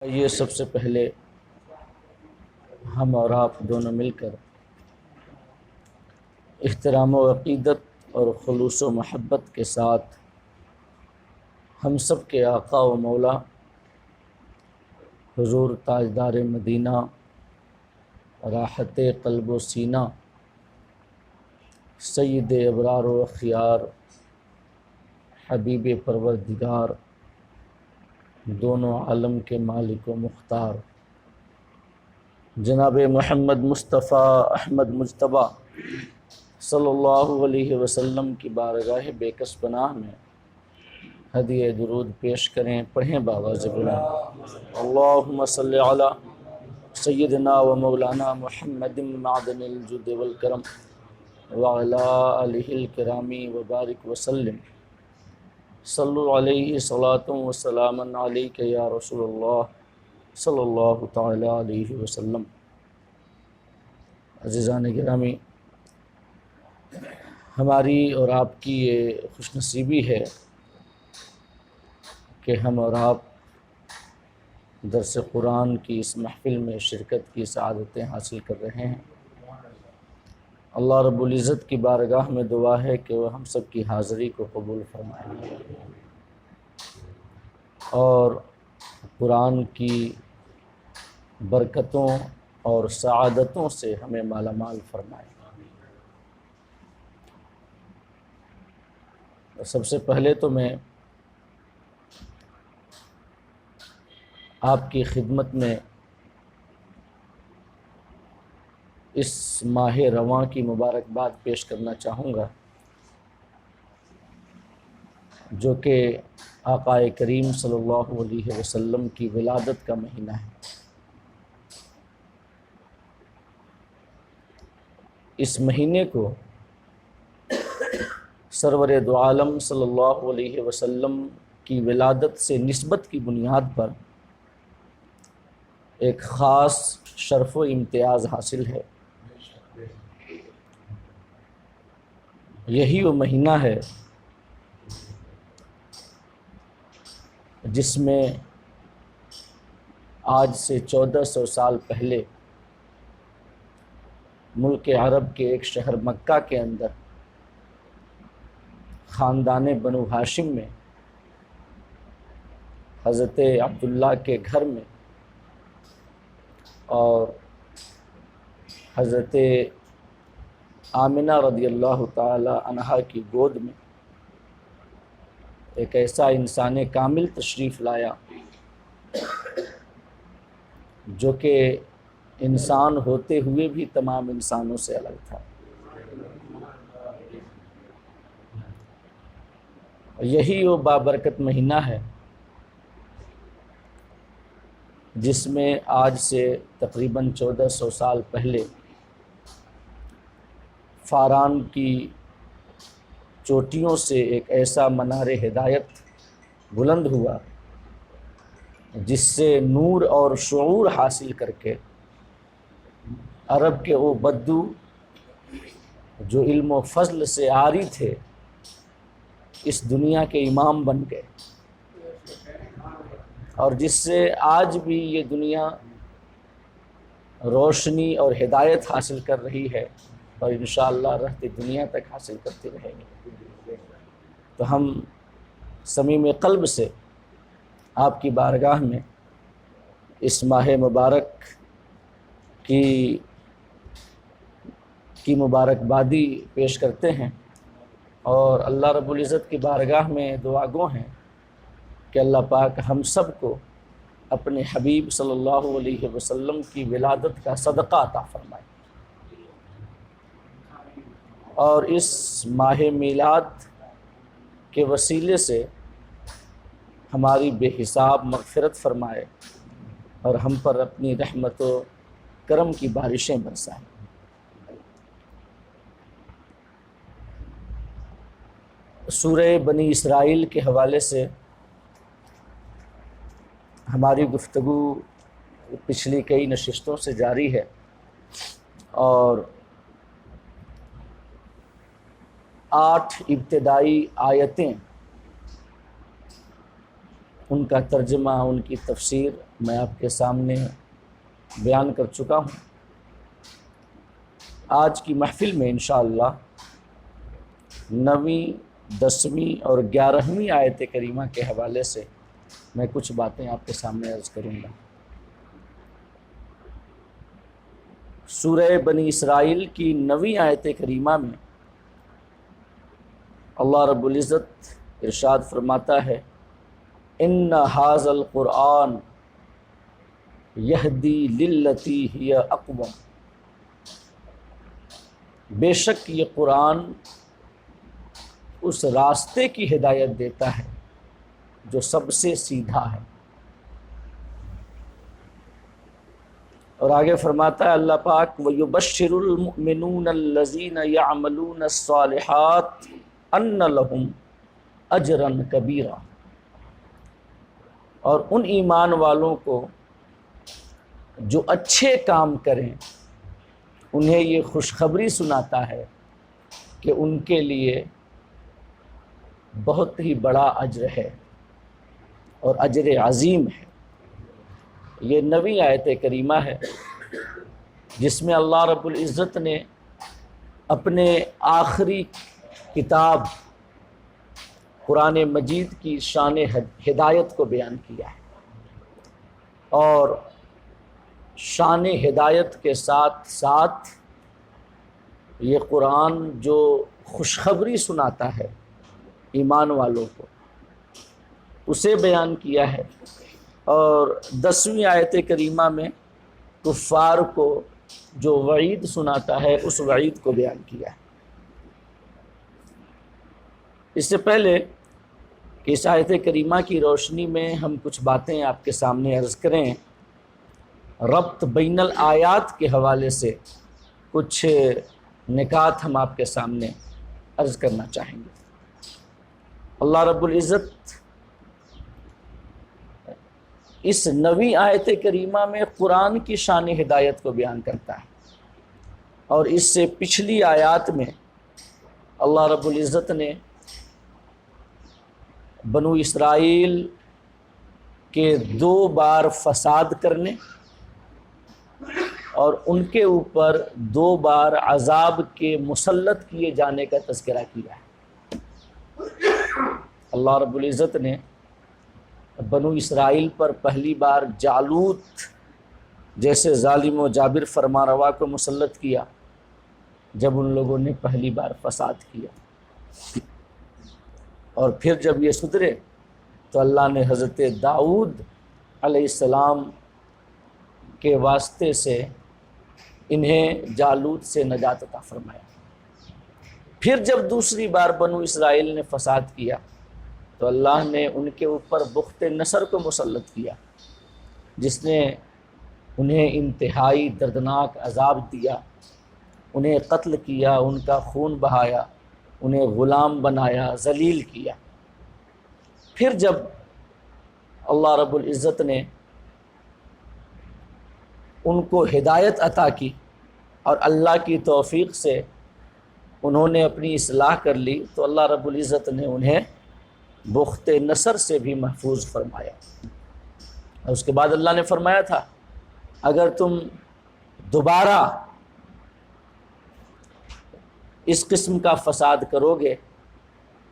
یہ سب سے پہلے ہم اور آپ دونوں مل کر احترام و عقیدت اور خلوص و محبت کے ساتھ ہم سب کے آقا و مولا حضور تاجدار مدینہ راحت قلب و سینہ سید ابرار و اخیار حبیب پروردگار دونوں عالم کے مالک و مختار جناب محمد مصطفیٰ احمد مجتبیٰ صلی اللہ علیہ وسلم کی بارگاہ بے کس پناہ میں ہدیہ درود پیش کریں، پڑھیں باواز بلند اللہم صلی علی سیدنا و مولانا محمد معدن الجود والکرم وعلی آلہ الکرام وبارک وسلم صلو علیہ صلاۃ و سلام علیک یا رسول اللہ صلی اللہ تعالی علیہ وسلم۔ عزیزان گرامی، ہماری اور آپ کی یہ خوش نصیبی ہے کہ ہم اور آپ درس قرآن کی اس محفل میں شرکت کی سعادتیں حاصل کر رہے ہیں۔ اللہ رب العزت کی بارگاہ میں دعا ہے کہ وہ ہم سب کی حاضری کو قبول فرمائے اور قرآن کی برکتوں اور سعادتوں سے ہمیں مالا مال فرمائے۔ سب سے پہلے تو میں آپ کی خدمت میں اس ماہ رواں کی مبارکباد پیش کرنا چاہوں گا جو کہ آقا کریم صلی اللہ علیہ وسلم کی ولادت کا مہینہ ہے۔ اس مہینے کو سرور دو عالم صلی اللہ علیہ وسلم کی ولادت سے نسبت کی بنیاد پر ایک خاص شرف و امتیاز حاصل ہے۔ یہی وہ مہینہ ہے جس میں آج سے 1400 سال پہلے ملک عرب کے ایک شہر مکہ کے اندر خاندان بنو ہاشم میں حضرت عبداللہ کے گھر میں اور حضرت آمنہ رضی اللہ تعالی عنہا کی گود میں ایک ایسا انسان کامل تشریف لایا جو کہ انسان ہوتے ہوئے بھی تمام انسانوں سے الگ تھا۔ یہی وہ بابرکت مہینہ ہے جس میں آج سے تقریباً 1400 سال پہلے فاران کی چوٹیوں سے ایک ایسا منار ہدایت بلند ہوا جس سے نور اور شعور حاصل کر کے عرب کے وہ بدو جو علم و فضل سے عاری تھے اس دنیا کے امام بن گئے، اور جس سے آج بھی یہ دنیا روشنی اور ہدایت حاصل کر رہی ہے اور انشاءاللہ رہتے دنیا تک حاصل کرتے رہیں گے۔ تو ہم صمیم قلب سے آپ کی بارگاہ میں اس ماہ مبارک کی مبارکبادی پیش کرتے ہیں اور اللہ رب العزت کی بارگاہ میں دعا گو ہیں کہ اللہ پاک ہم سب کو اپنے حبیب صلی اللہ علیہ وسلم کی ولادت کا صدقہ عطا فرمائے اور اس ماہ میلاد کے وسیلے سے ہماری بے حساب مغفرت فرمائے اور ہم پر اپنی رحمت و کرم کی بارشیں برسائے۔ سورہ بنی اسرائیل کے حوالے سے ہماری گفتگو پچھلی کئی نشستوں سے جاری ہے اور 8 ابتدائی آیتیں ان کا ترجمہ، ان کی تفسیر میں آپ کے سامنے بیان کر چکا ہوں۔ آج کی محفل میں انشاءاللہ 9ویں، 10ویں اور 11ویں آیت کریمہ کے حوالے سے میں کچھ باتیں آپ کے سامنے عرض کروں گا۔ سورہ بنی اسرائیل کی 9ویں آیت کریمہ میں اللہ رب العزت ارشاد فرماتا ہے، ان ھذا القرآن یہدی للتی ہی اقوم، بے شک یہ قرآن اس راستے کی ہدایت دیتا ہے جو سب سے سیدھا ہے۔ اور آگے فرماتا ہے اللہ پاک، وَيُبَشِّرُ الْمُؤْمِنُونَ الَّذِينَ يَعْمَلُونَ الصَّالِحَاتِ أَنَّ لَهُمْ أَجْرًا كَبِيرًا، اور ان ایمان والوں کو جو اچھے کام کریں انہیں یہ خوشخبری سناتا ہے کہ ان کے لیے بہت ہی بڑا اجر ہے اور اجر عظیم ہے۔ یہ 9ویں آیت کریمہ ہے جس میں اللہ رب العزت نے اپنے آخری کتاب قرآن مجید کی شان ہدایت کو بیان کیا ہے، اور شان ہدایت کے ساتھ ساتھ یہ قرآن جو خوشخبری سناتا ہے ایمان والوں کو اسے بیان کیا ہے، اور 10ویں آیت کریمہ میں کفار کو جو وعید سناتا ہے اس وعید کو بیان کیا ہے۔ اس سے پہلے کہ اس آیت کریمہ کی روشنی میں ہم کچھ باتیں آپ کے سامنے عرض کریں، ربط بین الآیات کے حوالے سے کچھ نکات ہم آپ کے سامنے عرض کرنا چاہیں گے۔ اللہ رب العزت اس 9ویں آیت کریمہ میں قرآن کی شان ہدایت کو بیان کرتا ہے، اور اس سے پچھلی آیات میں اللہ رب العزت نے بنو اسرائیل کے 2 بار فساد کرنے اور ان کے اوپر 2 بار عذاب کے مسلط کیے جانے کا تذکرہ کیا ہے۔ اللہ رب العزت نے بنو اسرائیل پر پہلی بار جالوت جیسے ظالم و جابر فرمانروا کو مسلط کیا جب ان لوگوں نے پہلی بار فساد کیا، اور پھر جب یہ سدھرے تو اللہ نے حضرت داؤد علیہ السلام کے واسطے سے انہیں جالوت سے نجات عطا فرمایا۔ پھر جب دوسری بار بنو اسرائیل نے فساد کیا تو اللہ نے ان کے اوپر بخت نصر کو مسلط کیا، جس نے انہیں انتہائی دردناک عذاب دیا، انہیں قتل کیا، ان کا خون بہایا، انہیں غلام بنایا، ذلیل کیا۔ پھر جب اللہ رب العزت نے ان کو ہدایت عطا کی اور اللہ کی توفیق سے انہوں نے اپنی اصلاح کر لی تو اللہ رب العزت نے انہیں بخت نصر سے بھی محفوظ فرمایا۔ اور اس کے بعد اللہ نے فرمایا تھا اگر تم دوبارہ اس قسم کا فساد کرو گے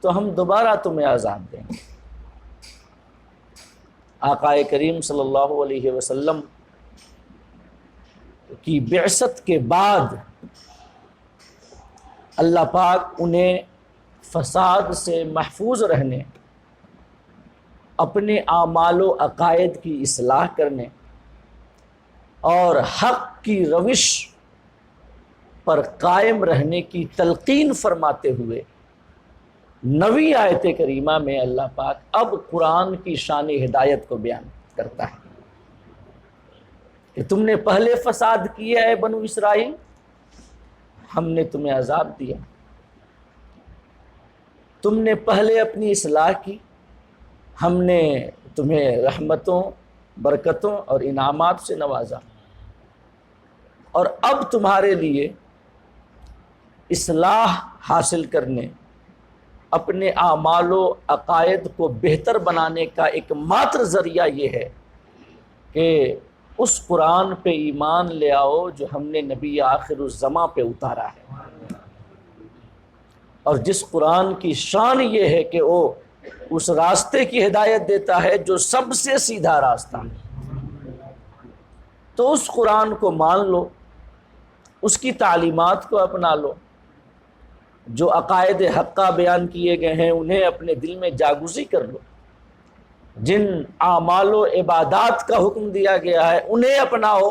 تو ہم دوبارہ تمہیں عذاب دیں گے۔ آقا کریم صلی اللہ علیہ وسلم کی بعثت کے بعد اللہ پاک انہیں فساد سے محفوظ رہنے، اپنے اعمال و عقائد کی اصلاح کرنے اور حق کی روش پر قائم رہنے کی تلقین فرماتے ہوئے 9ویں آیت کریمہ میں اللہ پاک اب قرآن کی شان ہدایت کو بیان کرتا ہے کہ تم نے پہلے فساد کیا ہے بنو اسرائیل، ہم نے تمہیں عذاب دیا، تم نے پہلے اپنی اصلاح کی، ہم نے تمہیں رحمتوں، برکتوں اور انعامات سے نوازا، اور اب تمہارے لیے اصلاح حاصل کرنے اپنے اعمال و عقائد کو بہتر بنانے کا ایک ماتر ذریعہ یہ ہے کہ اس قرآن پہ ایمان لے آؤ جو ہم نے نبی آخر الزماں پہ اتارا ہے، اور جس قرآن کی شان یہ ہے کہ وہ اس راستے کی ہدایت دیتا ہے جو سب سے سیدھا راستہ ہے۔ تو اس قرآن کو مان لو، اس کی تعلیمات کو اپنا لو، جو عقائد حقہ بیان کیے گئے ہیں انہیں اپنے دل میں جاگزی کر لو، جن اعمال و عبادات کا حکم دیا گیا ہے انہیں اپناؤ،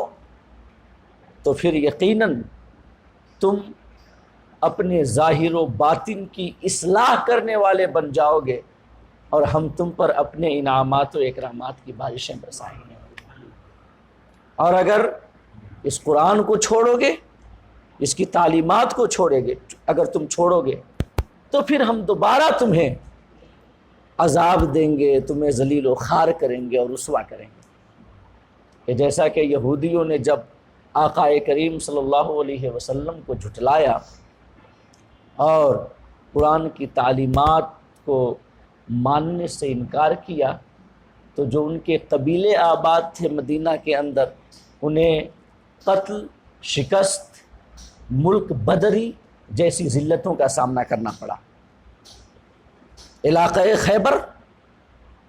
تو پھر یقیناً تم اپنے ظاہر و باطن کی اصلاح کرنے والے بن جاؤ گے، اور ہم تم پر اپنے انعامات و اکرامات کی بارشیں برسائیں گے۔ اور اگر اس قرآن کو چھوڑو گے، اس کی تعلیمات کو چھوڑے گے، اگر تم چھوڑو گے تو پھر ہم دوبارہ تمہیں عذاب دیں گے، تمہیں ذلیل و خوار کریں گے اور رسوا کریں گے۔ کہ جیسا کہ یہودیوں نے جب آقا کریم صلی اللہ علیہ وسلم کو جھٹلایا اور قرآن کی تعلیمات کو ماننے سے انکار کیا، تو جو ان کے قبیلے آباد تھے مدینہ کے اندر، انہیں قتل، شکست، ملک بدری جیسی ذلتوں کا سامنا کرنا پڑا۔ علاقۂ خیبر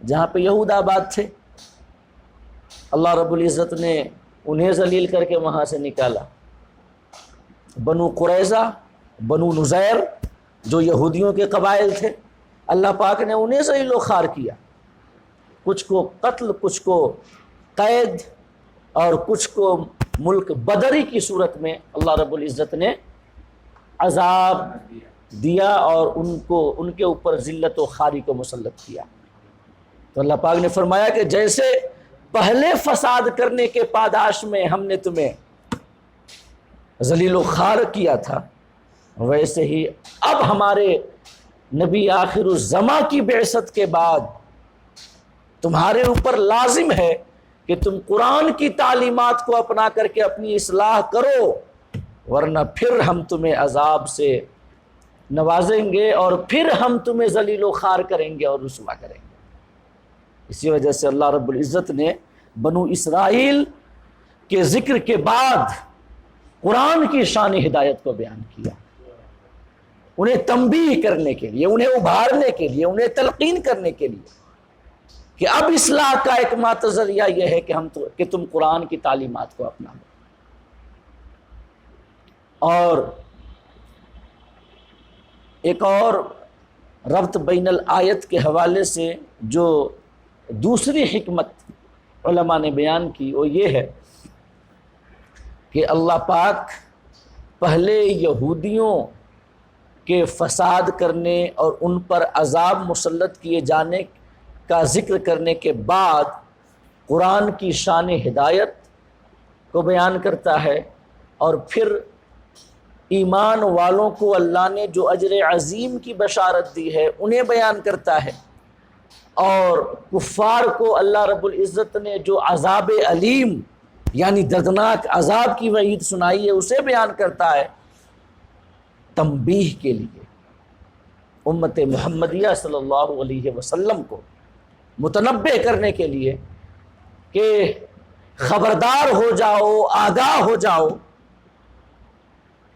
جہاں پہ یہود آباد تھے، اللہ رب العزت نے انہیں ذلیل کر کے وہاں سے نکالا۔ بنو قریظہ، بنو نذیر جو یہودیوں کے قبائل تھے، اللہ پاک نے انہیں ذلیل و خوار کیا، کچھ کو قتل، کچھ کو قید، اور کچھ کو ملک بدری کی صورت میں اللہ رب العزت نے عذاب دیا اور ان کے اوپر ذلت و خواری کو مسلط کیا۔ تو اللہ پاک نے فرمایا کہ جیسے پہلے فساد کرنے کے پاداش میں ہم نے تمہیں ذلیل و خوار کیا تھا، ویسے ہی اب ہمارے نبی آخر الزماں کی بعثت کے بعد تمہارے اوپر لازم ہے کہ تم قرآن کی تعلیمات کو اپنا کر کے اپنی اصلاح کرو، ورنہ پھر ہم تمہیں عذاب سے نوازیں گے اور پھر ہم تمہیں ذلیل و خوار کریں گے اور رسوا کریں گے۔ اسی وجہ سے اللہ رب العزت نے بنو اسرائیل کے ذکر کے بعد قرآن کی شان ہدایت کو بیان کیا، انہیں تنبیہ کرنے کے لیے، انہیں ابھارنے کے لیے، انہیں تلقین کرنے کے لیے کہ اب اصلاح کا ایک ماتر ذریعہ یہ ہے کہ تم قرآن کی تعلیمات کو اپنا لو۔ اور ایک اور ربط بین الآیت کے حوالے سے جو دوسری حکمت علماء نے بیان کی وہ یہ ہے کہ اللہ پاک پہلے یہودیوں کے فساد کرنے اور ان پر عذاب مسلط کیے جانے کا ذکر کرنے کے بعد قرآن کی شان ہدایت کو بیان کرتا ہے، اور پھر ایمان والوں کو اللہ نے جو اجر عظیم کی بشارت دی ہے انہیں بیان کرتا ہے، اور کفار کو اللہ رب العزت نے جو عذاب علیم یعنی دردناک عذاب کی وعید سنائی ہے اسے بیان کرتا ہے، تنبیہ کے لیے امت محمدیہ صلی اللہ علیہ وسلم کو متنبہ کرنے کے لیے کہ خبردار ہو جاؤ، آگاہ ہو جاؤ،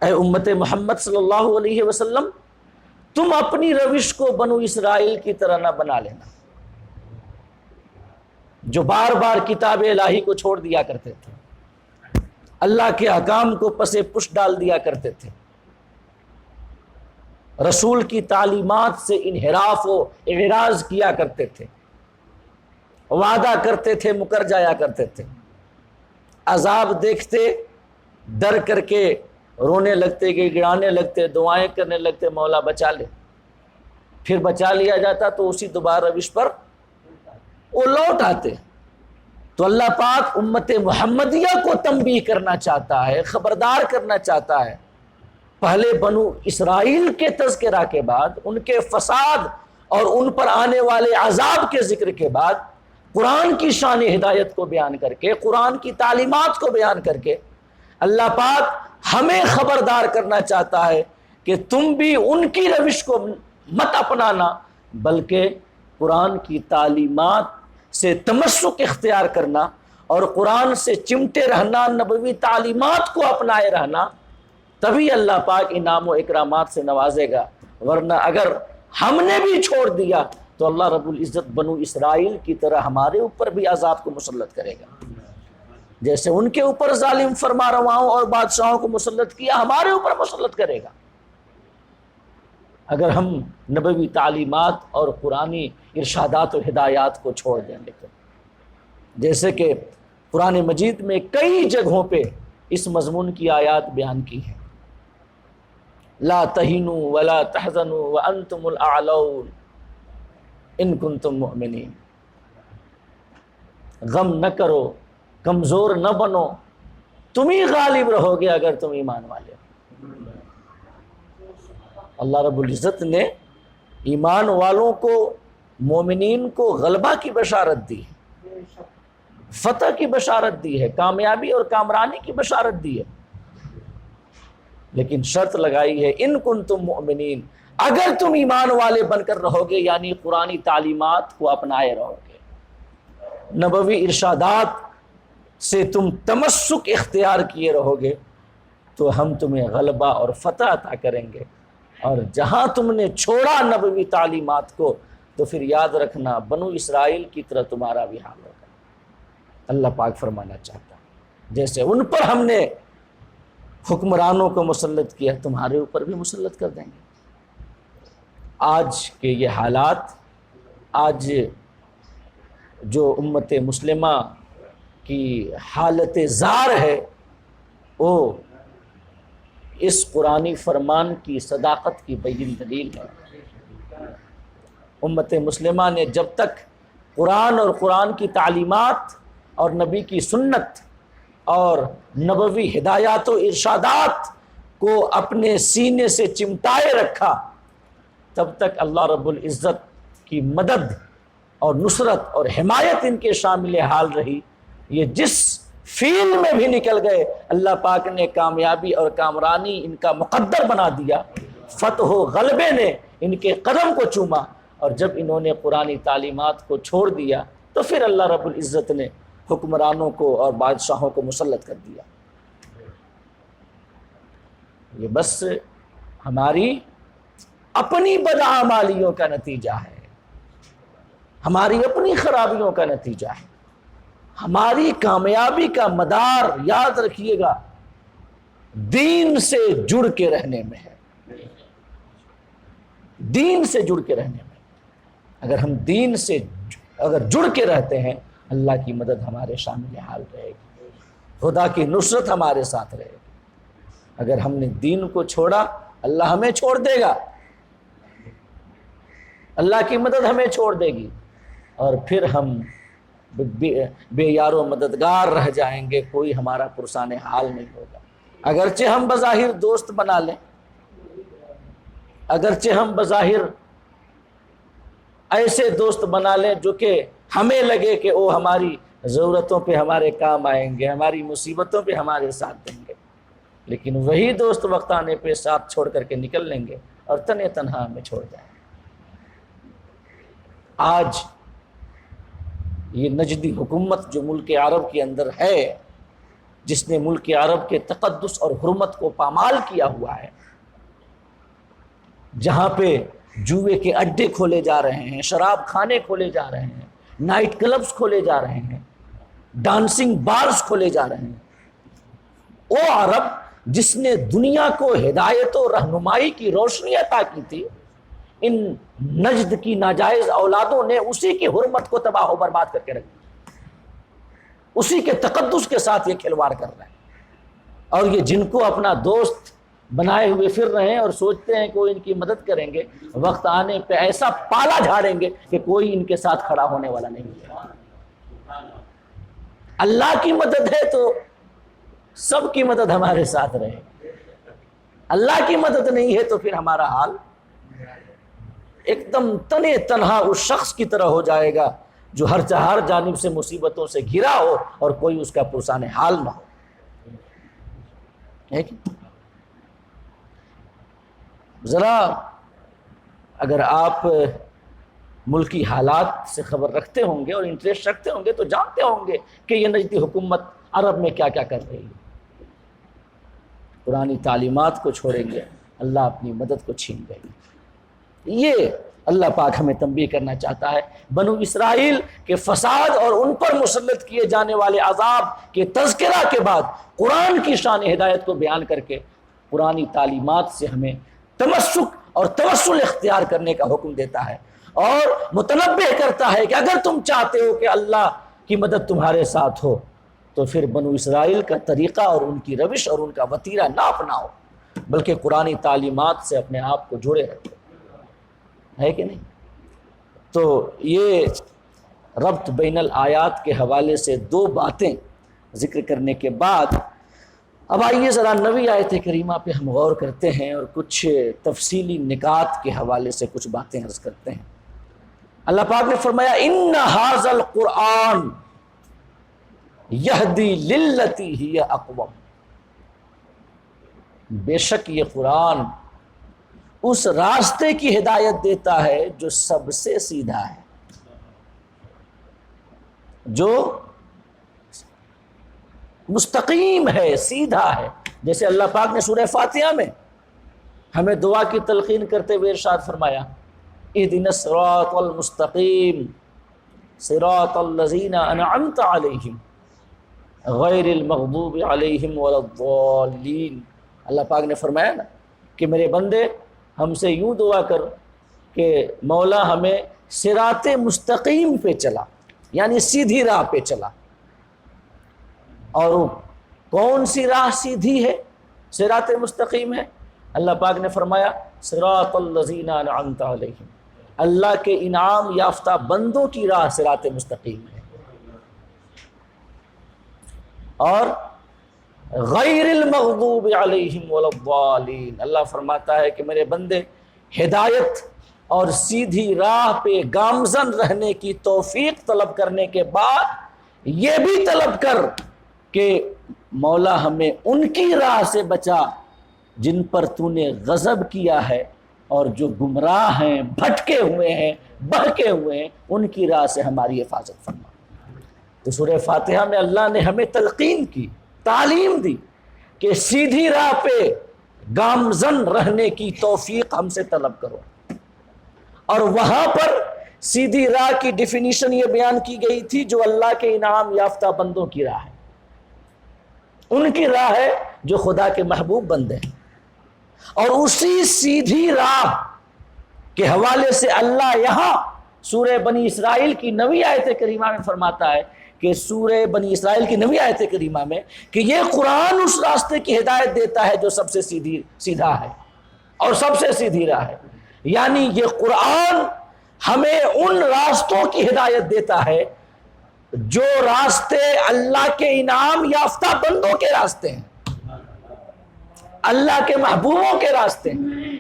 اے امت محمد صلی اللہ علیہ وسلم، تم اپنی روش کو بنو اسرائیل کی طرح نہ بنا لینا، جو بار بار کتاب الہی کو چھوڑ دیا کرتے تھے، اللہ کے احکام کو پس پش ڈال دیا کرتے تھے، رسول کی تعلیمات سے انحراف و اعراض کیا کرتے تھے، وعدہ کرتے تھے، مکر جایا کرتے تھے، عذاب دیکھتے ڈر کر کے رونے لگتے، گڑانے لگتے، دعائیں کرنے لگتے، مولا بچا لے۔ پھر بچا لیا جاتا تو اسی دوبارہ روش پر وہ لوٹ آتے۔ تو اللہ پاک امت محمدیہ کو تنبیہ کرنا چاہتا ہے، خبردار کرنا چاہتا ہے، پہلے بنو اسرائیل کے تذکرہ کے بعد، ان کے فساد اور ان پر آنے والے عذاب کے ذکر کے بعد قرآن کی شان ہدایت کو بیان کر کے، قرآن کی تعلیمات کو بیان کر کے اللہ پاک ہمیں خبردار کرنا چاہتا ہے کہ تم بھی ان کی روش کو مت اپنانا، بلکہ قرآن کی تعلیمات سے تمسک اختیار کرنا اور قرآن سے چمٹے رہنا، نبوی تعلیمات کو اپنائے رہنا، تبھی اللہ پاک انعام و اکرامات سے نوازے گا۔ ورنہ اگر ہم نے بھی چھوڑ دیا تو اللہ رب العزت بنو اسرائیل کی طرح ہمارے اوپر بھی عذاب کو مسلط کرے گا۔ جیسے ان کے اوپر ظالم فرما رواؤں اور بادشاہوں کو مسلط کیا، ہمارے اوپر مسلط کرے گا اگر ہم نبوی تعلیمات اور قرآنی ارشادات و ہدایات کو چھوڑ دیں گے تو۔ جیسے کہ قرآن مجید میں کئی جگہوں پہ اس مضمون کی آیات بیان کی ہیں، لا تہینوا ولا تحزنوا وانتم الاعلون ان کنتم مؤمنین، غم نہ کرو، کمزور نہ بنو، تم ہی غالب رہو گے اگر تم ایمان والے ہو۔ اللہ رب العزت نے ایمان والوں کو، مومنین کو غلبہ کی بشارت دی ہے، فتح کی بشارت دی ہے، کامیابی اور کامرانی کی بشارت دی ہے، لیکن شرط لگائی ہے ان کنتم مؤمنین، اگر تم ایمان والے بن کر رہو گے، یعنی قرآنی تعلیمات کو اپنائے رہو گے، نبوی ارشادات سے تم تمسک اختیار کیے رہو گے، تو ہم تمہیں غلبہ اور فتح عطا کریں گے۔ اور جہاں تم نے چھوڑا نبوی تعلیمات کو، تو پھر یاد رکھنا بنو اسرائیل کی طرح تمہارا بھی حال ہوگا۔ اللہ پاک فرمانا چاہتا ہے جیسے ان پر ہم نے حکمرانوں کو مسلط کیا، تمہارے اوپر بھی مسلط کر دیں گے۔ آج کے یہ حالات، آج جو امت مسلمہ کی حالت زار ہے، وہ اس قرآنی فرمان کی صداقت کی بین دلیل ہے۔ امت مسلمہ نے جب تک قرآن اور قرآن کی تعلیمات اور نبی کی سنت اور نبوی ہدایات و ارشادات کو اپنے سینے سے چمٹائے رکھا، تب تک اللہ رب العزت کی مدد اور نصرت اور حمایت ان کے شامل حال رہی۔ یہ جس فیلڈ میں بھی نکل گئے، اللہ پاک نے کامیابی اور کامرانی ان کا مقدر بنا دیا، فتح و غلبے نے ان کے قدم کو چوما، اور جب انہوں نے قرآنی تعلیمات کو چھوڑ دیا تو پھر اللہ رب العزت نے حکمرانوں کو اور بادشاہوں کو مسلط کر دیا۔ یہ بس ہماری اپنی بدعمالیوں کا نتیجہ ہے، ہماری اپنی خرابیوں کا نتیجہ ہے۔ ہماری کامیابی کا مدار، یاد رکھیے گا، دین سے جڑ کے رہنے میں ہے، دین سے جڑ کے رہنے میں۔ اگر ہم دین سے اگر جڑ کے رہتے ہیں، اللہ کی مدد ہمارے شامل حال رہے گی، خدا کی نصرت ہمارے ساتھ رہے گی۔ اگر ہم نے دین کو چھوڑا، اللہ ہمیں چھوڑ دے گا، اللہ کی مدد ہمیں چھوڑ دے گی، اور پھر ہم بے یار و مددگار رہ جائیں گے، کوئی ہمارا پرسان حال نہیں ہوگا۔ اگرچہ ہم بظاہر دوست بنا لیں، اگرچہ ہم بظاہر ایسے دوست بنا لیں جو کہ ہمیں لگے کہ وہ ہماری ضرورتوں پہ ہمارے کام آئیں گے، ہماری مصیبتوں پہ ہمارے ساتھ دیں گے، لیکن وہی دوست وقت آنے پہ ساتھ چھوڑ کر کے نکل لیں گے اور تنے تنہا ہمیں چھوڑ جائیں گے۔ آج یہ نجدی حکومت جو ملک عرب کے اندر ہے، جس نے ملک عرب کے تقدس اور حرمت کو پامال کیا ہوا ہے، جہاں پہ جوئے کے اڈے کھولے جا رہے ہیں، شراب خانے کھولے جا رہے ہیں، نائٹ کلبز کھولے جا رہے ہیں، ڈانسنگ بارز کھولے جا رہے ہیں، وہ عرب جس نے دنیا کو ہدایت و رہنمائی کی روشنی عطا کی تھی، ان نجد کی ناجائز اولادوں نے اسی کی حرمت کو تباہ و برباد کر کے رکھ دیا، اسی کے تقدس کے ساتھ یہ کھلواڑ کر رہے ہیں، اور یہ جن کو اپنا دوست بنائے ہوئے پھر رہے ہیں اور سوچتے ہیں کہ وہ ان کی مدد کریں گے، وقت آنے پہ ایسا پالا جھاڑیں گے کہ کوئی ان کے ساتھ کھڑا ہونے والا نہیں ہے۔ اللہ کی مدد ہے تو سب کی مدد ہمارے ساتھ رہے، اللہ کی مدد نہیں ہے تو پھر ہمارا حال ایک دم تنے تنہا اس شخص کی طرح ہو جائے گا جو ہر جانب سے مصیبتوں سے گھرا ہو اور کوئی اس کا پرسان حال نہ ہو۔ ذرا اگر آپ ملکی حالات سے خبر رکھتے ہوں گے اور انٹرسٹ رکھتے ہوں گے تو جانتے ہوں گے کہ یہ نجدی حکومت عرب میں کیا کیا کر رہی ہے۔ پرانی تعلیمات کو چھوڑیں گے، اللہ اپنی مدد کو چھین گئے۔ یہ اللہ پاک ہمیں تنبیہ کرنا چاہتا ہے۔ بنو اسرائیل کے فساد اور ان پر مسلط کیے جانے والے عذاب کے تذکرہ کے بعد قرآن کی شان ہدایت کو بیان کر کے پرانی تعلیمات سے ہمیں تمسک اور توسل اختیار کرنے کا حکم دیتا ہے، اور متنبہ کرتا ہے کہ اگر تم چاہتے ہو کہ اللہ کی مدد تمہارے ساتھ ہو تو پھر بنو اسرائیل کا طریقہ اور ان کی روش اور ان کا وتیرہ نہ اپناؤ، بلکہ قرآنی تعلیمات سے اپنے آپ کو جوڑے رکھو، ہے کہ نہیں؟ تو یہ ربط بین الآیات کے حوالے سے دو باتیں ذکر کرنے کے بعد اب آئیے ذرا نویں آیت کریمہ پہ ہم غور کرتے ہیں اور کچھ تفصیلی نکات کے حوالے سے کچھ باتیں عرض کرتے ہیں۔ اللہ پاک نے فرمایا ان ھذا القرآن یہدی للتی ہی اقوم، بے شک یہ قرآن اس راستے کی ہدایت دیتا ہے جو سب سے سیدھا ہے، جو مستقیم ہے، سیدھا ہے۔ جیسے اللہ پاک نے سورہ فاتحہ میں ہمیں دعا کی تلقین کرتے ہوئے ارشاد فرمایا اہدنا الصراط المستقیم صراط الذین انعمت علیہم غیر المغضوب علیہم ولا الضالین۔ اللہ پاک نے فرمایا نا کہ میرے بندے ہم سے یوں دعا کر کہ مولا ہمیں صراط مستقیم پہ چلا، یعنی سیدھی راہ پہ چلا۔ اور کون سی راہ سیدھی ہے، صراط مستقیم ہے؟ اللہ پاک نے فرمایا صراط الذین انعمت علیہم، اللہ کے انعام یافتہ بندوں کی راہ صراط مستقیم ہے۔ اور غیر المغضوب علیہم ولا الضالین، اللہ فرماتا ہے کہ میرے بندے ہدایت اور سیدھی راہ پہ گامزن رہنے کی توفیق طلب کرنے کے بعد یہ بھی طلب کر کہ مولا ہمیں ان کی راہ سے بچا جن پر تو نے غضب کیا ہے، اور جو گمراہ ہیں، بھٹکے ہوئے ہیں، بہکے ہوئے ہیں، ان کی راہ سے ہماری حفاظت فرما۔ تو سورہ فاتحہ میں اللہ نے ہمیں تلقین کی، تعلیم دی کہ سیدھی راہ پہ گامزن رہنے کی توفیق ہم سے طلب کرو، اور وہاں پر سیدھی راہ کی ڈیفینیشن یہ بیان کی گئی تھی جو اللہ کے انعام یافتہ بندوں کی راہ ہے، ان کی راہ ہے جو خدا کے محبوب بندے ہیں۔ اور اسی سیدھی راہ کے حوالے سے اللہ یہاں سورہ بنی اسرائیل کی 9ویں آیت کریمہ میں فرماتا ہے کہ سورہ بنی اسرائیل کی 9ویں آیت کریمہ میں کہ یہ قرآن اس راستے کی ہدایت دیتا ہے جو سب سے سیدھا ہے اور سب سے سیدھی راہ ہے، یعنی یہ قرآن ہمیں ان راستوں کی ہدایت دیتا ہے جو راستے اللہ کے انعام یافتہ بندوں کے راستے ہیں، اللہ کے محبوبوں کے راستے ہیں،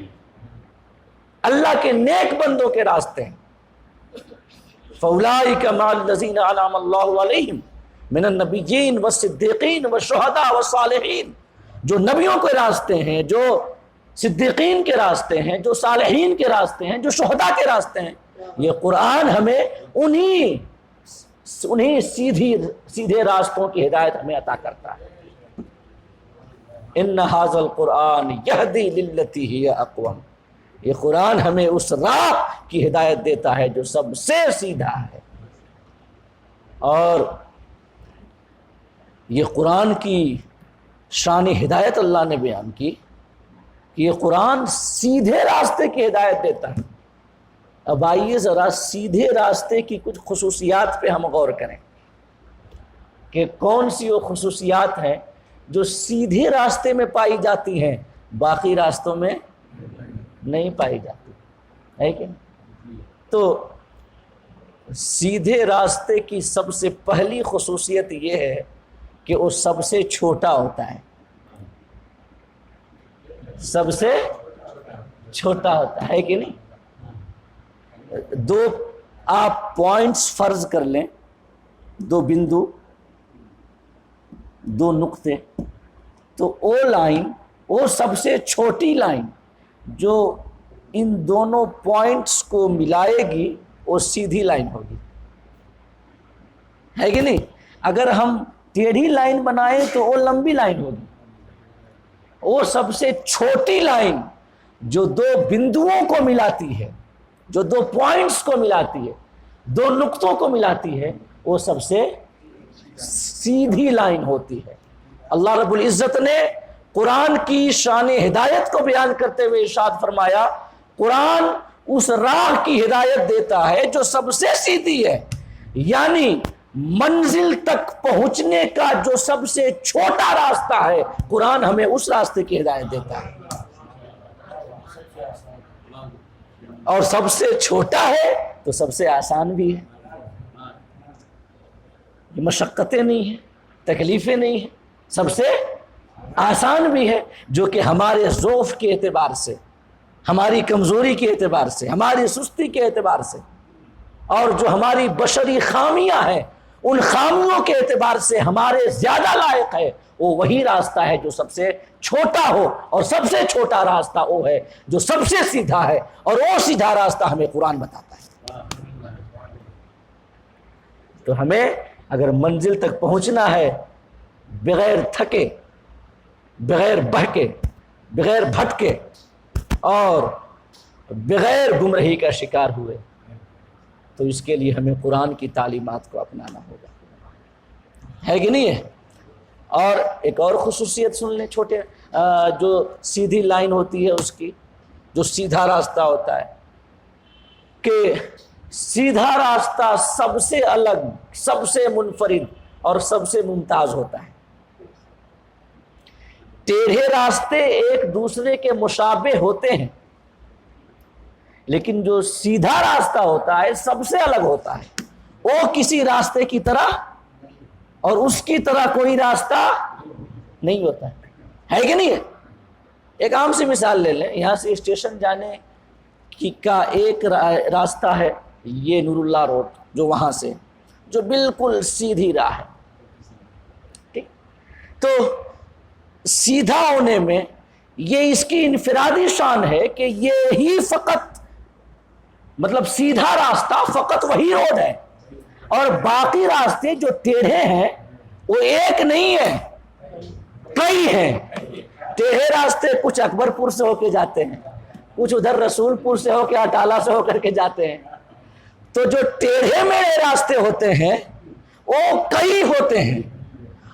اللہ کے نیک بندوں کے راستے ہیں۔ فَأُولَٰئِكَ مَعَ الَّذِينَ أَنْعَمَ اللَّهُ عَلَيْهِمْ مِنَ النَّبِيِّينَ وَالصِّدِّيقِينَ وَالشُّهَدَاءِ وَالصَّالِحِينَ، جو نبیوں کے راستے ہیں، جو صدیقین کے راستے ہیں، جو صالحین کے راستے ہیں، جو شہداء کے راستے ہیں، یہ قرآن ہمیں انہی سیدھے راستوں کی ہدایت ہمیں عطا کرتا ہے۔ ان ھذا القرآن یہدی للتی ہی اقوم، یہ قرآن ہمیں اس راہ کی ہدایت دیتا ہے جو سب سے سیدھا ہے۔ اور یہ قرآن کی شان ہدایت اللہ نے بیان کی کہ یہ قرآن سیدھے راستے کی ہدایت دیتا ہے۔ اب آئیے ذرا سیدھے راستے کی کچھ خصوصیات پہ ہم غور کریں کہ کون سی وہ خصوصیات ہیں جو سیدھے راستے میں پائی جاتی ہیں، باقی راستوں میں نہیں پائی جاتی، ہے کہ نہیں؟ تو سیدھے راستے کی سب سے پہلی خصوصیت یہ ہے کہ وہ سب سے چھوٹا ہوتا ہے، سب سے چھوٹا ہوتا ہے کہ نہیں؟ دو آپ پوائنٹس فرض کر لیں، دو بندو، دو نقطے، تو او لائن، وہ سب سے چھوٹی لائن جو ان دونوں پوائنٹس کو ملائے گی وہ سیدھی لائن ہوگی، ہے کہ نہیں؟ اگر ہم ٹیڑھی لائن بنائیں تو وہ لمبی لائن ہوگی. وہ سب سے چھوٹی لائن جو دو بندوؤں کو ملاتی ہے، جو دو پوائنٹس کو ملاتی ہے، دو نقطوں کو ملاتی ہے، وہ سب سے سیدھی لائن ہوتی ہے. اللہ رب العزت نے قرآن کی شان ہدایت کو بیان کرتے ہوئے ارشاد فرمایا، قرآن اس راہ کی ہدایت دیتا ہے جو سب سے سیدھی ہے، یعنی منزل تک پہنچنے کا جو سب سے چھوٹا راستہ ہے، قرآن ہمیں اس راستے کی ہدایت دیتا ہے. اور سب سے چھوٹا ہے تو سب سے آسان بھی ہے. یہ مشقتیں نہیں ہیں، تکلیفیں نہیں ہیں، سب سے آسان بھی ہے، جو کہ ہمارے ضعف کے اعتبار سے، ہماری کمزوری کے اعتبار سے، ہماری سستی کے اعتبار سے، اور جو ہماری بشری خامیاں ہیں ان خامیوں کے اعتبار سے ہمارے زیادہ لائق ہے، وہ وہی راستہ ہے جو سب سے چھوٹا ہو. اور سب سے چھوٹا راستہ وہ ہے جو سب سے سیدھا ہے، اور وہ سیدھا راستہ ہمیں قرآن بتاتا ہے. تو ہمیں اگر منزل تک پہنچنا ہے بغیر تھکے، بغیر بہکے، بغیر بھٹکے اور بغیر گمراہی کا شکار ہوئے، تو اس کے لیے ہمیں قرآن کی تعلیمات کو اپنانا ہوگا، ہے کہ نہیں ہے؟ اور ایک اور خصوصیت سن لیں، چھوٹے جو سیدھی لائن ہوتی ہے اس کی، جو سیدھا راستہ ہوتا ہے، کہ سیدھا راستہ سب سے الگ، سب سے منفرد اور سب سے ممتاز ہوتا ہے. ٹیڑھے راستے ایک دوسرے کے مشابہ ہوتے ہیں، لیکن جو سیدھا راستہ ہوتا ہے سب سے الگ ہوتا ہے. وہ کسی راستے کی طرح اور اس کی طرح کوئی راستہ نہیں ہوتا ہے کہ نہیں ہے؟ ایک عام سی مثال لے لیں، یہاں سے اسٹیشن جانے کا ایک راستہ ہے، یہ نور اللہ روڈ، جو وہاں سے جو بالکل سیدھی راہ ہے. ٹھیک، تو سیدھا ہونے میں یہ اس کی انفرادی شان ہے کہ یہ ہی فقط، مطلب سیدھا راستہ فقط وہی روڈ ہے، اور باقی راستے جو ٹیڑھے ہیں وہ ایک نہیں ہے، کئی ہیں. ٹیڑھے راستے کچھ اکبر پور سے ہو کے جاتے ہیں، کچھ ادھر رسول پور سے ہو کے اٹالہ سے ہو کر کے جاتے ہیں. تو جو ٹیڑھے میڑے راستے ہوتے ہیں وہ کئی ہوتے ہیں،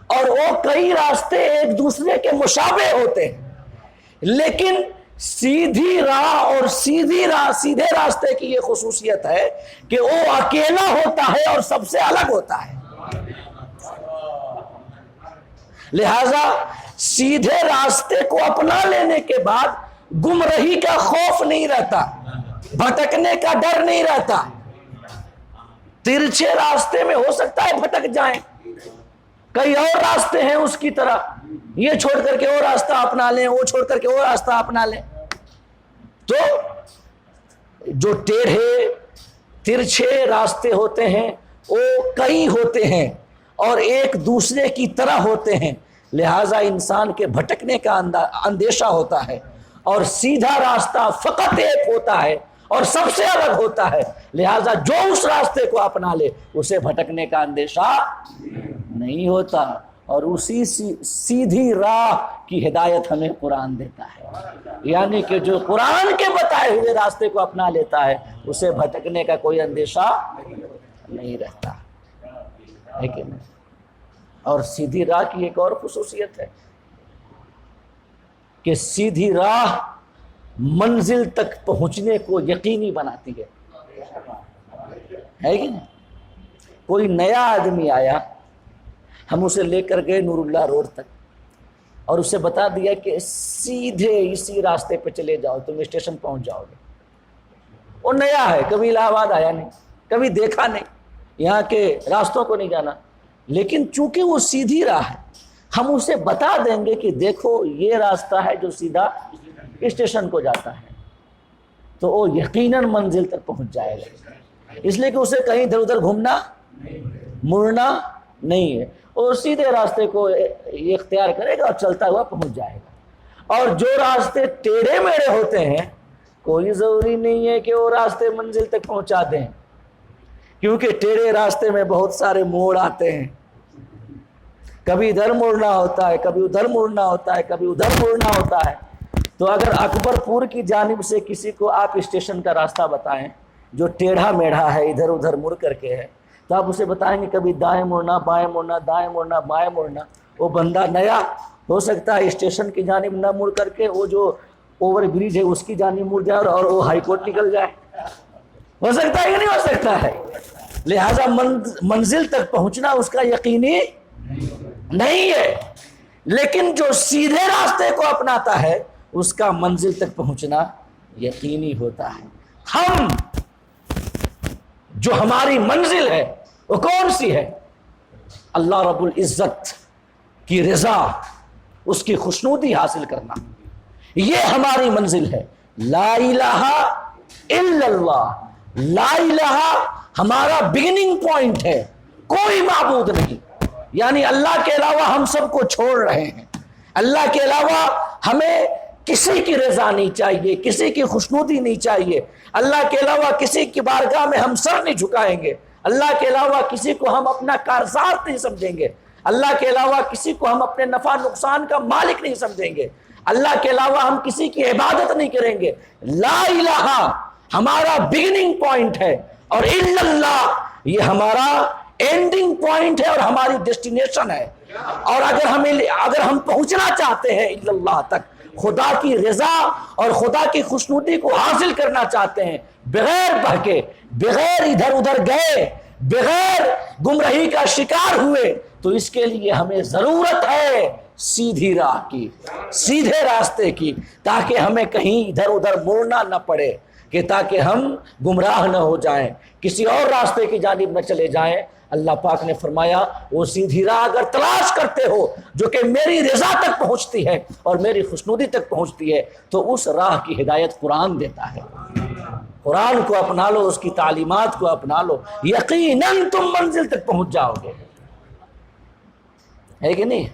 اور وہ کئی راستے ایک دوسرے کے مشابہ ہوتے ہیں. لیکن سیدھی راہ اور سیدھے راستے کی یہ خصوصیت ہے کہ وہ اکیلا ہوتا ہے اور سب سے الگ ہوتا ہے. لہذا سیدھے راستے کو اپنا لینے کے بعد گمراہی کا خوف نہیں رہتا، بھٹکنے کا ڈر نہیں رہتا. ترچھے راستے میں ہو سکتا ہے بھٹک جائیں، کئی اور راستے ہیں اس کی طرح، یہ چھوڑ کر کے وہ راستہ اپنا لیں، وہ چھوڑ کر کے وہ راستہ اپنا لیں. تو جو ٹیڑھے ترچھے راستے ہوتے ہیں وہ کئی ہوتے ہیں اور ایک دوسرے کی طرح ہوتے ہیں، لہذا انسان کے بھٹکنے کا اندیشہ ہوتا ہے. اور سیدھا راستہ فقط ایک ہوتا ہے اور سب سے الگ ہوتا ہے، لہذا جو اس راستے کو اپنا لے اسے بھٹکنے کا اندیشہ نہیں ہوتا. اور اسی سیدھی راہ کی ہدایت ہمیں قرآن دیتا ہے، یعنی کہ جو قرآن کے بتائے ہوئے راستے کو اپنا لیتا ہے اسے بھٹکنے کا کوئی اندیشہ نہیں رہتا، ہے کہ نہیں؟ اور سیدھی راہ کی ایک اور خصوصیت ہے کہ سیدھی راہ منزل تک پہنچنے کو یقینی بناتی ہے کہ نہیں؟ کوئی نیا آدمی آیا، ہم اسے لے کر گئے نور اللہ روڈ تک اور اسے بتا دیا کہ سیدھے اسی راستے پہ چلے جاؤ تم اسٹیشن پہنچ جاؤ گے. وہ نیا ہے، کبھی الہ آباد آیا نہیں، کبھی دیکھا نہیں، یہاں کے راستوں کو نہیں جانا، لیکن چونکہ وہ سیدھی راہ ہے ہم اسے بتا دیں گے کہ دیکھو یہ راستہ ہے جو سیدھا اسٹیشن کو جاتا ہے، تو وہ یقیناً منزل تک پہنچ جائے گا. اس لیے کہ اسے کہیں ادھر ادھر گھومنا مڑنا نہیں ہے، اور سیدھے راستے کو یہ اختیار کرے گا اور چلتا ہوا پہنچ جائے گا. اور جو راستے ٹیڑھے میڑے ہوتے ہیں کوئی ضروری نہیں ہے کہ وہ راستے منزل تک پہنچا دیں، کیونکہ ٹیڑھے راستے میں بہت سارے موڑ آتے ہیں، کبھی ادھر مڑنا ہوتا ہے، کبھی ادھر مڑنا ہوتا ہے، کبھی ادھر مڑنا ہوتا ہے۔ تو اگر اکبر پور کی جانب سے کسی کو آپ اسٹیشن کا راستہ بتائیں جو ٹیڑھا میڑھا ہے، ادھر ادھر مڑ کر کے ہے، تو آپ اسے بتائیں گے کبھی دائیں مڑنا، بائیں مڑنا، دائیں مڑنا، بائیں مڑنا۔ وہ بندہ نیا ہو سکتا ہے اسٹیشن کی جانب نہ مڑ کر کے وہ جو اوور برج ہے اس کی جانب مڑ جائے اور وہ ہائی کورٹ نکل جائے، ہو سکتا ہے کہ نہیں ہو سکتا ہے؟ لہذا منزل تک پہنچنا اس کا یقینی نہیں ہے، لیکن جو سیدھے راستے کو اپناتا ہے اس کا منزل تک پہنچنا یقینی ہوتا ہے۔ ہم جو ہماری منزل ہے وہ کون سی ہے؟ اللہ رب العزت کی رضا، اس کی خوشنودی حاصل کرنا، یہ ہماری منزل ہے۔ لا الہ الا اللہ، لا الہ ہمارا بگننگ پوائنٹ ہے، کوئی معبود نہیں، یعنی اللہ کے علاوہ ہم سب کو چھوڑ رہے ہیں، اللہ کے علاوہ ہمیں کسی کی رضا نہیں چاہیے، کسی کی خوشنودی نہیں چاہیے، اللہ کے علاوہ کسی کی بارگاہ میں ہم سر نہیں جھکائیں گے، اللہ کے علاوہ کسی کو ہم اپنا کارساز نہیں سمجھیں گے، اللہ کے علاوہ کسی کو ہم اپنے نفع نقصان کا مالک نہیں سمجھیں گے، اللہ کے علاوہ ہم کسی کی عبادت نہیں کریں گے۔ لا الہ ہمارا بگننگ پوائنٹ ہے اور الا اللہ یہ ہمارا اینڈنگ پوائنٹ ہے اور ہماری ڈیسٹینیشن ہے۔ اور اگر ہم پہنچنا چاہتے ہیں الا اللہ تک، خدا کی رضا اور خدا کی خوشنودی کو حاصل کرنا چاہتے ہیں، بغیر بہکے، بغیر ادھر ادھر گئے، بغیر گمراہی کا شکار ہوئے، تو اس کے لیے ہمیں ضرورت ہے سیدھی راہ کی، سیدھے راستے کی، تاکہ ہمیں کہیں ادھر ادھر مڑنا نہ پڑے، کہ تاکہ ہم گمراہ نہ ہو جائیں، کسی اور راستے کی جانب نہ چلے جائیں۔ اللہ پاک نے فرمایا وہ سیدھی راہ اگر تلاش کرتے ہو جو کہ میری رضا تک پہنچتی ہے اور میری خوشنودی تک پہنچتی ہے، تو اس راہ کی ہدایت قرآن دیتا ہے۔ قرآن کو اپنا لو، اس کی تعلیمات کو اپنا لو، یقیناً تم منزل تک پہنچ جاؤ گے، ہے کہ نہیں؟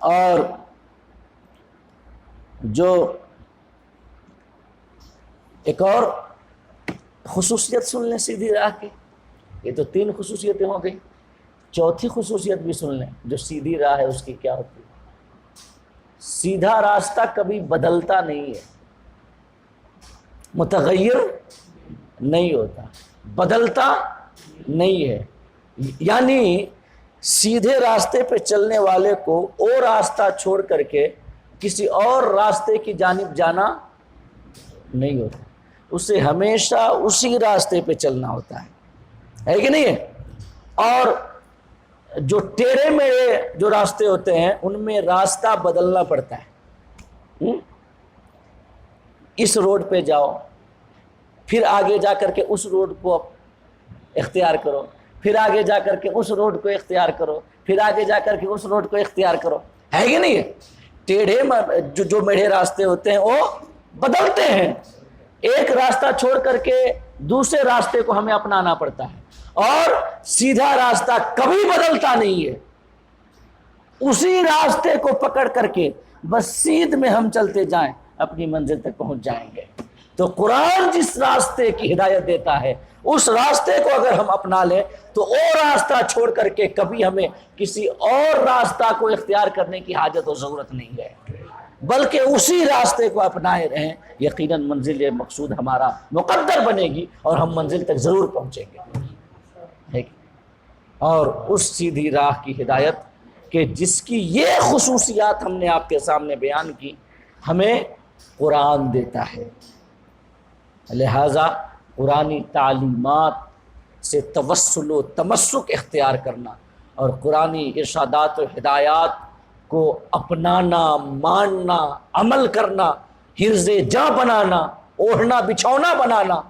اور جو ایک اور خصوصیت سن لیں سیدھی راہ کی، یہ تو 3 خصوصیتیں ہو گئی، چوتھی خصوصیت بھی سن لیں جو سیدھی راہ ہے اس کی کیا ہوتی ہے۔ سیدھا راستہ کبھی بدلتا نہیں ہے، متغیر نہیں ہوتا، بدلتا نہیں ہے، یعنی سیدھے راستے پہ چلنے والے کو وہ راستہ چھوڑ کر کے کسی اور راستے کی جانب جانا نہیں ہوتا، اسے ہمیشہ اسی راستے پہ چلنا ہوتا ہے کہ نہیں ہے؟ اور جو ٹیڑھے میڑھے جو راستے ہوتے ہیں ان میں راستہ بدلنا پڑتا ہے، اس روڈ پہ جاؤ، پھر آگے جا کر کے اس روڈ کو اختیار کرو، پھر آگے جا کر کے اس روڈ کو اختیار کرو، پھر آگے جا کر کے اس روڈ کو اختیار کرو، ہے کہ نہیں ہے؟ ٹیڑھے جو میڑھے راستے ہوتے ہیں وہ بدلتے ہیں، ایک راستہ چھوڑ کر کے دوسرے راستے کو ہمیں اپنانا پڑتا ہے، اور سیدھا راستہ کبھی بدلتا نہیں ہے، اسی راستے کو پکڑ کر کے بس سیدھ میں ہم چلتے جائیں اپنی منزل تک پہنچ جائیں گے۔ تو قرآن جس راستے کی ہدایت دیتا ہے اس راستے کو اگر ہم اپنا لیں تو وہ راستہ چھوڑ کر کے کبھی ہمیں کسی اور راستہ کو اختیار کرنے کی حاجت و ضرورت نہیں ہے، بلکہ اسی راستے کو اپنائے رہیں، یقیناً منزل مقصود ہمارا مقدر بنے گی اور ہم منزل تک ضرور پہنچیں گے۔ اور اس سیدھی راہ کی ہدایت کہ جس کی یہ خصوصیات ہم نے آپ کے سامنے بیان کی ہمیں قرآن دیتا ہے، لہذا قرآنی تعلیمات سے توسل و تمسک اختیار کرنا اور قرآنی ارشادات و ہدایات کو اپنانا، ماننا، عمل کرنا، حرز جاں بنانا، اوڑھنا بچھونا بنانا،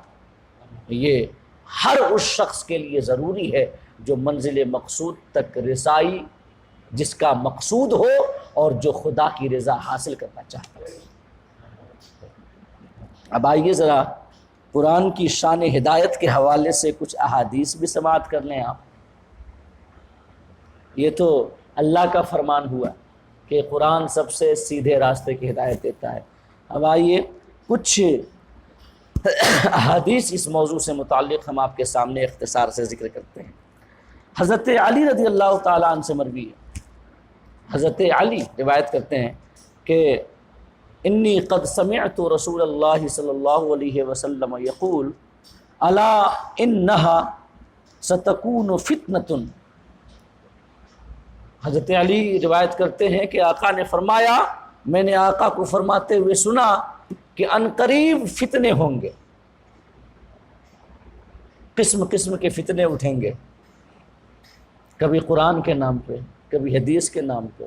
یہ ہر اس شخص کے لیے ضروری ہے جو منزل مقصود تک رسائی جس کا مقصود ہو اور جو خدا کی رضا حاصل کرنا چاہتا ہے۔ اب آئیے ذرا قرآن کی شان ہدایت کے حوالے سے کچھ احادیث بھی سماعت کر لیں آپ۔ یہ تو اللہ کا فرمان ہوا کہ قرآن سب سے سیدھے راستے کی ہدایت دیتا ہے۔ اب آئیے کچھ احادیث اس موضوع سے متعلق ہم آپ کے سامنے اختصار سے ذکر کرتے ہیں۔ حضرت علی رضی اللہ تعالیٰ عنہ سے مروی ہے، حضرت علی روایت کرتے ہیں کہ انی قد سمعت رسول اللہ صلی اللہ علیہ وسلم یقول الا انہا ستکون فتنۃ۔ حضرت علی روایت کرتے ہیں کہ آقا نے فرمایا، میں نے آقا کو فرماتے ہوئے سنا کہ عنقریب فتنے ہوں گے، قسم قسم کے فتنے اٹھیں گے، کبھی قرآن کے نام پہ، کبھی حدیث کے نام پہ،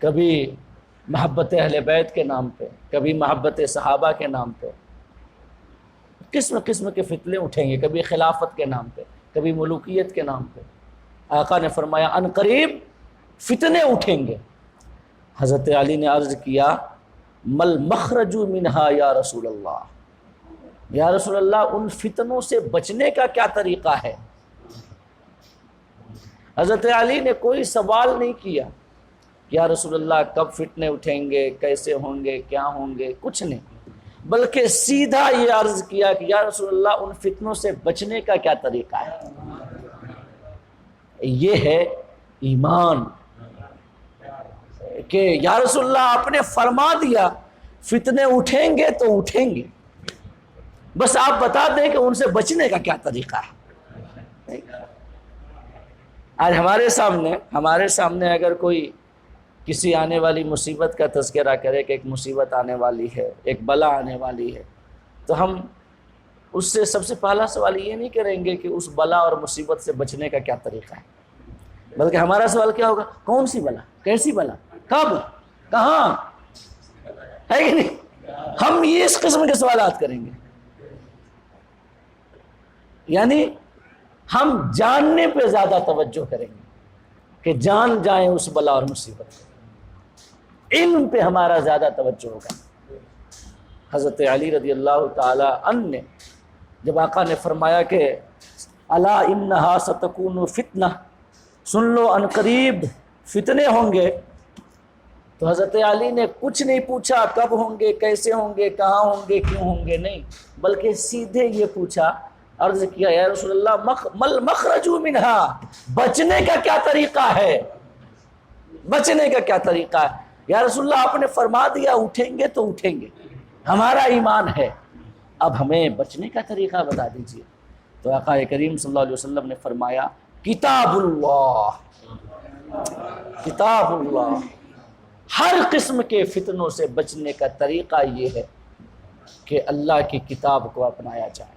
کبھی محبت اہل بیت کے نام پہ، کبھی محبت صحابہ کے نام پہ، قسم قسم کے فتنے اٹھیں گے، کبھی خلافت کے نام پہ، کبھی ملوکیت کے نام پہ۔ آقا نے فرمایا عنقریب فتنے اٹھیں گے۔ حضرت علی نے عرض کیا مل مخرج منہا یا رسول اللہ، یا رسول اللہ ان فتنوں سے بچنے کا کیا طریقہ ہے؟ حضرت علی نے کوئی سوال نہیں کیا یا رسول اللہ کب فتنے اٹھیں گے، کیسے ہوں گے، کیا ہوں گے، کچھ نہیں، بلکہ سیدھا یہ عرض کیا کہ یا رسول اللہ ان فتنوں سے بچنے کا کیا طریقہ ہے؟ یہ ہے ایمان کہ یا رسول اللہ آپ نے فرما دیا فتنے اٹھیں گے تو اٹھیں گے، بس آپ بتا دیں کہ ان سے بچنے کا کیا طریقہ ہے۔ آج ہمارے سامنے اگر کوئی کسی آنے والی مصیبت کا تذکرہ کرے کہ ایک مصیبت آنے والی ہے، ایک بلا آنے والی ہے، تو ہم اس سے سب سے پہلا سوال یہ نہیں کریں گے کہ اس بلا اور مصیبت سے بچنے کا کیا طریقہ ہے، بلکہ ہمارا سوال کیا ہوگا؟ کون سی بلا، کیسی بلا، کب، کہاں، ہے کہ نہیں؟ ہم یہ اس قسم کے سوالات کریں گے، یعنی ہم جاننے پہ زیادہ توجہ کریں گے کہ جان جائیں اس بلا اور مصیبت، علم پہ ہمارا زیادہ توجہ ہوگا۔ حضرت علی رضی اللہ تعالی عنہ نے جب آقا نے فرمایا کہ الا انہا ستکون فتنہ، سن لو عنقریب فتنے ہوں گے، تو حضرت علی نے کچھ نہیں پوچھا کب ہوں گے، کیسے ہوں گے، کہاں ہوں گے، کیوں ہوں گے، نہیں، بلکہ سیدھے یہ پوچھا، عرض کیا یا رسول اللہ مل مخرج منہا، بچنے کا کیا طریقہ ہے، بچنے کا کیا طریقہ ہے؟ یا رسول اللہ آپ نے فرما دیا اٹھیں گے تو اٹھیں گے، ہمارا ایمان ہے، اب ہمیں بچنے کا طریقہ بتا دیجئے۔ تو آقا کریم صلی اللہ علیہ وسلم نے فرمایا کتاب اللہ، کتاب اللہ، ہر قسم کے فتنوں سے بچنے کا طریقہ یہ ہے کہ اللہ کی کتاب کو اپنایا جائے،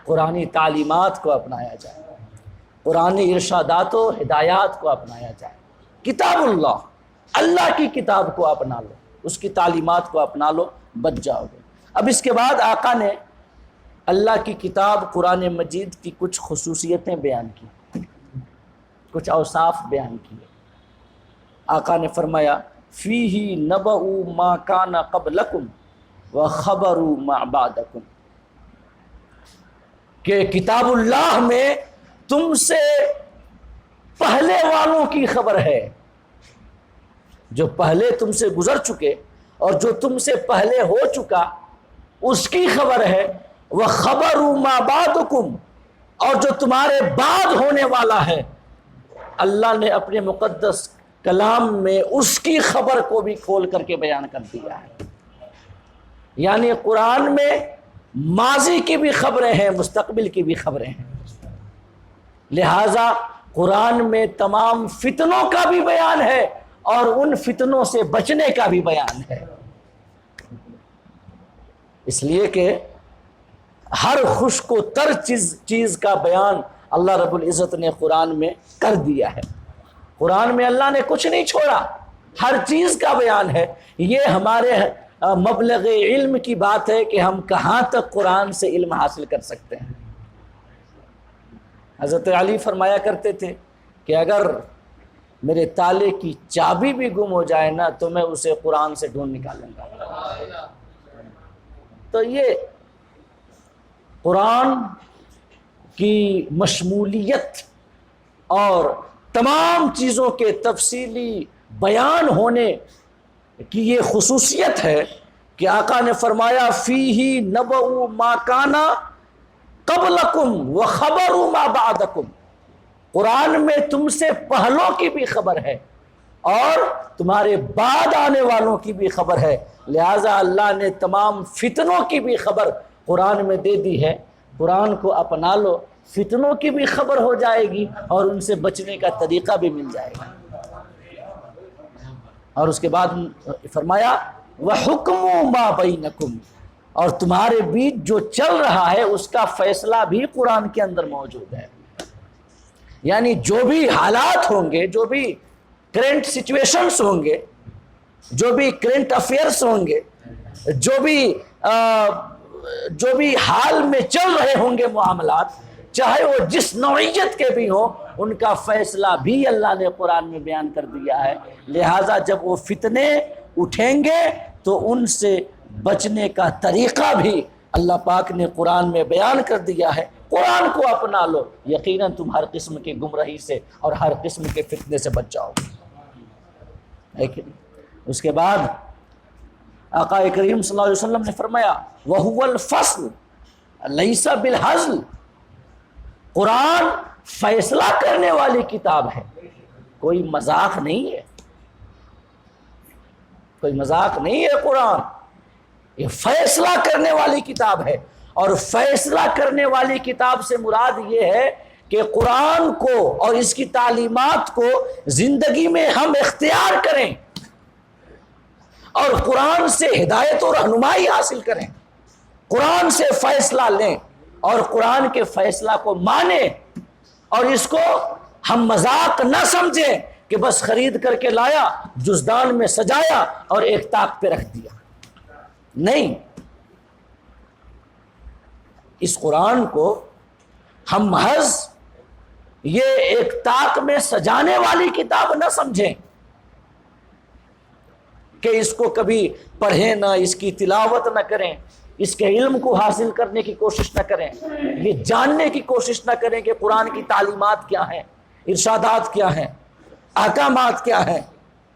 قرآنی تعلیمات کو اپنایا جائے، قرآنی ارشادات و ہدایات کو اپنایا جائے۔ کتاب اللہ، اللہ کی کتاب کو اپنا لو، اس کی تعلیمات کو اپنا لو، بچ جاؤ گے۔ اب اس کے بعد آقا نے اللہ کی کتاب قرآن مجید کی کچھ خصوصیتیں بیان کی، کچھ اوصاف بیان کیے۔ آقا نے فرمایا فیہ نبأ ما کان قبلکم وخبر ما بعدکم، کہ کتاب اللہ میں تم سے پہلے والوں کی خبر ہے، جو پہلے تم سے گزر چکے اور جو تم سے پہلے ہو چکا اس کی خبر ہے، وخبر ما بعدکم، اور جو تمہارے بعد ہونے والا ہے اللہ نے اپنے مقدس کلام میں اس کی خبر کو بھی کھول کر کے بیان کر دیا ہے۔ یعنی قرآن میں ماضی کی بھی خبریں ہیں، مستقبل کی بھی خبریں ہیں، لہٰذا قرآن میں تمام فتنوں کا بھی بیان ہے اور ان فتنوں سے بچنے کا بھی بیان ہے، اس لیے کہ ہر خشک و تر چیز کا بیان اللہ رب العزت نے قرآن میں کر دیا ہے۔ قرآن میں اللہ نے کچھ نہیں چھوڑا، ہر چیز کا بیان ہے۔ یہ ہمارے مبلغ علم کی بات ہے کہ ہم کہاں تک قرآن سے علم حاصل کر سکتے ہیں۔ حضرت علی فرمایا کرتے تھے کہ اگر میرے تالے کی چابی بھی گم ہو جائے نا تو میں اسے قرآن سے ڈھونڈ نکالوں گا۔ تو یہ قرآن کی مشمولیت اور تمام چیزوں کے تفصیلی بیان ہونے کی یہ خصوصیت ہے کہ آقا نے فرمایا فیہ نبأ ما کانا قبلکم وخبر ما بعدکم، قرآن میں تم سے پہلوں کی بھی خبر ہے اور تمہارے بعد آنے والوں کی بھی خبر ہے، لہٰذا اللہ نے تمام فتنوں کی بھی خبر قرآن میں دے دی ہے۔ قرآن کو اپنا لو، فتنوں کی بھی خبر ہو جائے گی اور ان سے بچنے کا طریقہ بھی مل جائے گا۔ اور اس کے بعد فرمایا وَحُكْمُ مَا بَيْنَكُمْ، اور تمہارے بیچ جو چل رہا ہے اس کا فیصلہ بھی قرآن کے اندر موجود ہے۔ یعنی جو بھی حالات ہوں گے، جو بھی کرنٹ سچویشنز ہوں گے، جو بھی کرنٹ افیئرس ہوں گے، جو بھی حال میں چل رہے ہوں گے معاملات، چاہے وہ جس نوعیت کے بھی ہوں، ان کا فیصلہ بھی اللہ نے قرآن میں بیان کر دیا ہے۔ لہٰذا جب وہ فتنے اٹھیں گے تو ان سے بچنے کا طریقہ بھی اللہ پاک نے قرآن میں بیان کر دیا ہے۔ قرآن کو اپنا لو، یقیناً تم ہر قسم کی گمراہی سے اور ہر قسم کے فتنے سے بچ جاؤ گے۔ لیکن اس کے بعد آقا کریم صلی اللہ علیہ وسلم نے فرمایا وَهُوَ الْفَصْلُ لَيْسَ بِالْحَزْلِ، قرآن فیصلہ کرنے والی کتاب ہے، کوئی مذاق نہیں ہے، کوئی مذاق نہیں ہے۔ قرآن یہ فیصلہ کرنے والی کتاب ہے، اور فیصلہ کرنے والی کتاب سے مراد یہ ہے کہ قرآن کو اور اس کی تعلیمات کو زندگی میں ہم اختیار کریں اور قرآن سے ہدایت و رہنمائی حاصل کریں، قرآن سے فیصلہ لیں اور قرآن کے فیصلہ کو مانیں، اور اس کو ہم مذاق نہ سمجھیں کہ بس خرید کر کے لایا، جزدان میں سجایا اور ایک طاق پہ رکھ دیا۔ نہیں، اس قرآن کو ہم محض یہ ایک طاق میں سجانے والی کتاب نہ سمجھیں کہ اس کو کبھی پڑھیں نہ، اس کی تلاوت نہ کریں، اس کے علم کو حاصل کرنے کی کوشش نہ کریں، یہ جاننے کی کوشش نہ کریں کہ قرآن کی تعلیمات کیا ہیں، ارشادات کیا ہیں، احکامات کیا ہیں،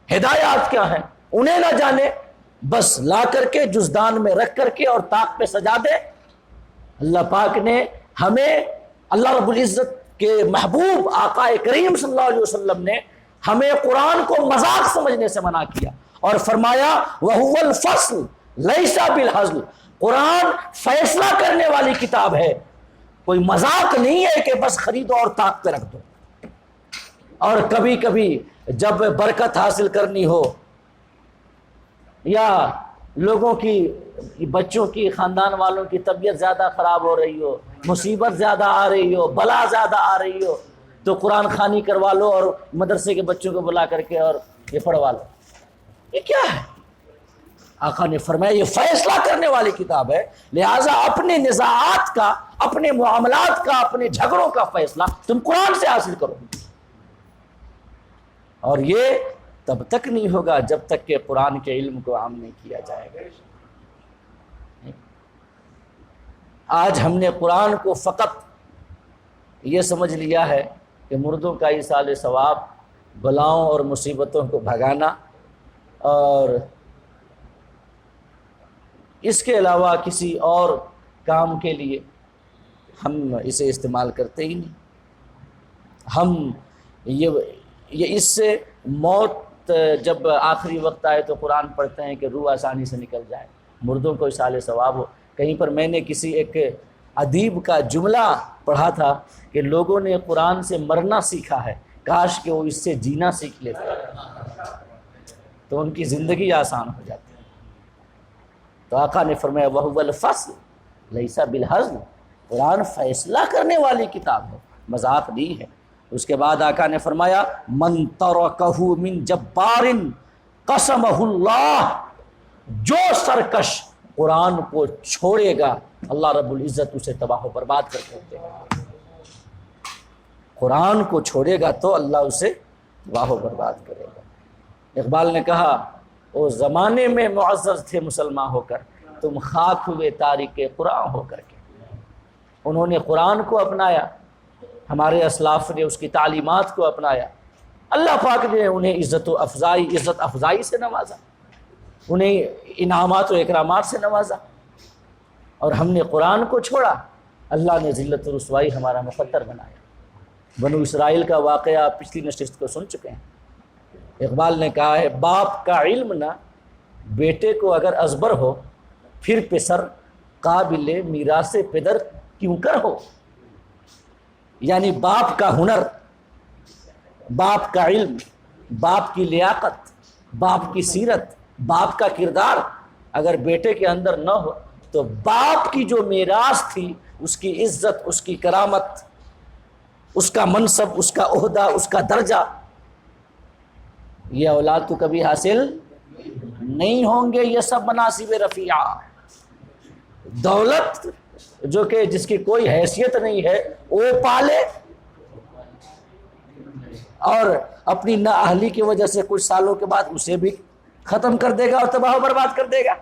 ہدایات کیا ہیں، انہیں نہ جانیں، بس لا کر کے جزدان میں رکھ کر کے اور طاق پہ سجا دیں۔ اللہ پاک نے ہمیں، اللہ رب العزت کے محبوب آقا کریم صلی اللہ علیہ وسلم نے ہمیں قرآن کو مذاق سمجھنے سے منع کیا اور فرمایا وَهُوَ الْفَصْلُ لَيْسَ بِالْحَزْلِ، قرآن فیصلہ کرنے والی کتاب ہے، کوئی مذاق نہیں ہے کہ بس خریدو اور طاق پہ رکھ دو۔ اور کبھی کبھی جب برکت حاصل کرنی ہو یا لوگوں کی، بچوں کی، خاندان والوں کی طبیعت زیادہ خراب ہو رہی ہو، مصیبت زیادہ آ رہی ہو، بلا زیادہ آ رہی ہو، تو قرآن خوانی کروا لو اور مدرسے کے بچوں کو بلا کر کے اور یہ پڑھوا لو۔ یہ کیا ہے؟ آقا نے فرمایا یہ فیصلہ کرنے والی کتاب ہے، لہٰذا اپنے نزاعات کا، اپنے معاملات کا، اپنے جھگڑوں کا فیصلہ تم قرآن سے حاصل کرو، اور یہ تب تک نہیں ہوگا جب تک کہ قرآن کے علم کو عام نہیں کیا جائے گا۔ آج ہم نے قرآن کو فقط یہ سمجھ لیا ہے کہ مردوں کا ایصال ثواب، بلاؤں اور مصیبتوں کو بھگانا، اور اس کے علاوہ کسی اور کام کے لیے ہم اسے استعمال کرتے ہی نہیں۔ ہم یہ اس سے موت جب آخری وقت آئے تو قرآن پڑھتے ہیں کہ روح آسانی سے نکل جائے، مردوں کو ایصال ثواب ہو۔ کہیں پر میں نے کسی ایک ادیب کا جملہ پڑھا تھا کہ لوگوں نے قرآن سے مرنا سیکھا ہے، کاش کہ وہ اس سے جینا سیکھ لیتے تو ان کی زندگی آسان ہو جاتی۔ تو آقا نے فرمایا وَهُوَ الْفَصْلُ لَيْسَ بِالْحَزْلِ، قرآن فیصلہ کرنے والی کتاب ہے، مذاق نہیں ہے۔ اس کے بعد آقا نے فرمایا مَن تَرَكَهُ مِن جَبَّارٍ قَسَمَهُ اللَّهُ، جو سرکش قرآن کو چھوڑے گا اللہ رب العزت اسے تباہ و برباد کر کے دے گا۔ قرآن کو چھوڑے گا تو اللہ اسے تباہ و برباد کرے گا۔ اقبال نے کہا وہ زمانے میں معزز تھے مسلمان ہو کر، تم خاک ہوئے تارک قرآن ہو کر کے۔ انہوں نے قرآن کو اپنایا، ہمارے اسلاف نے اس کی تعلیمات کو اپنایا، اللہ پاک نے انہیں عزت افزائی سے نوازا۔ انہیں انعامات و اکرامات سے نوازا، اور ہم نے قرآن کو چھوڑا، اللہ نے ذلت و رسوائی ہمارا مقدر بنایا۔ بنو اسرائیل کا واقعہ پچھلی نشست کو سن چکے ہیں۔ اقبال نے کہا ہے باپ کا علم نہ بیٹے کو اگر ازبر ہو، پھر پسر قابل میراث پدر کیوں کر ہو۔ یعنی باپ کا ہنر، باپ کا علم، باپ کی لیاقت، باپ کی سیرت، باپ کا کردار اگر بیٹے کے اندر نہ ہو تو باپ کی جو میراث تھی، اس کی عزت، اس کی کرامت، اس کا منصب، اس کا عہدہ، اس کا درجہ، یہ اولاد کو کبھی حاصل نہیں ہوں گے۔ یہ سب مناصب رفیعہ، دولت جو کہ جس کی کوئی حیثیت نہیں ہے وہ پالے، اور اپنی نااہلی کی وجہ سے کچھ سالوں کے بعد اسے بھی ختم کر دے گا اور تباہ و برباد کر دے گا۔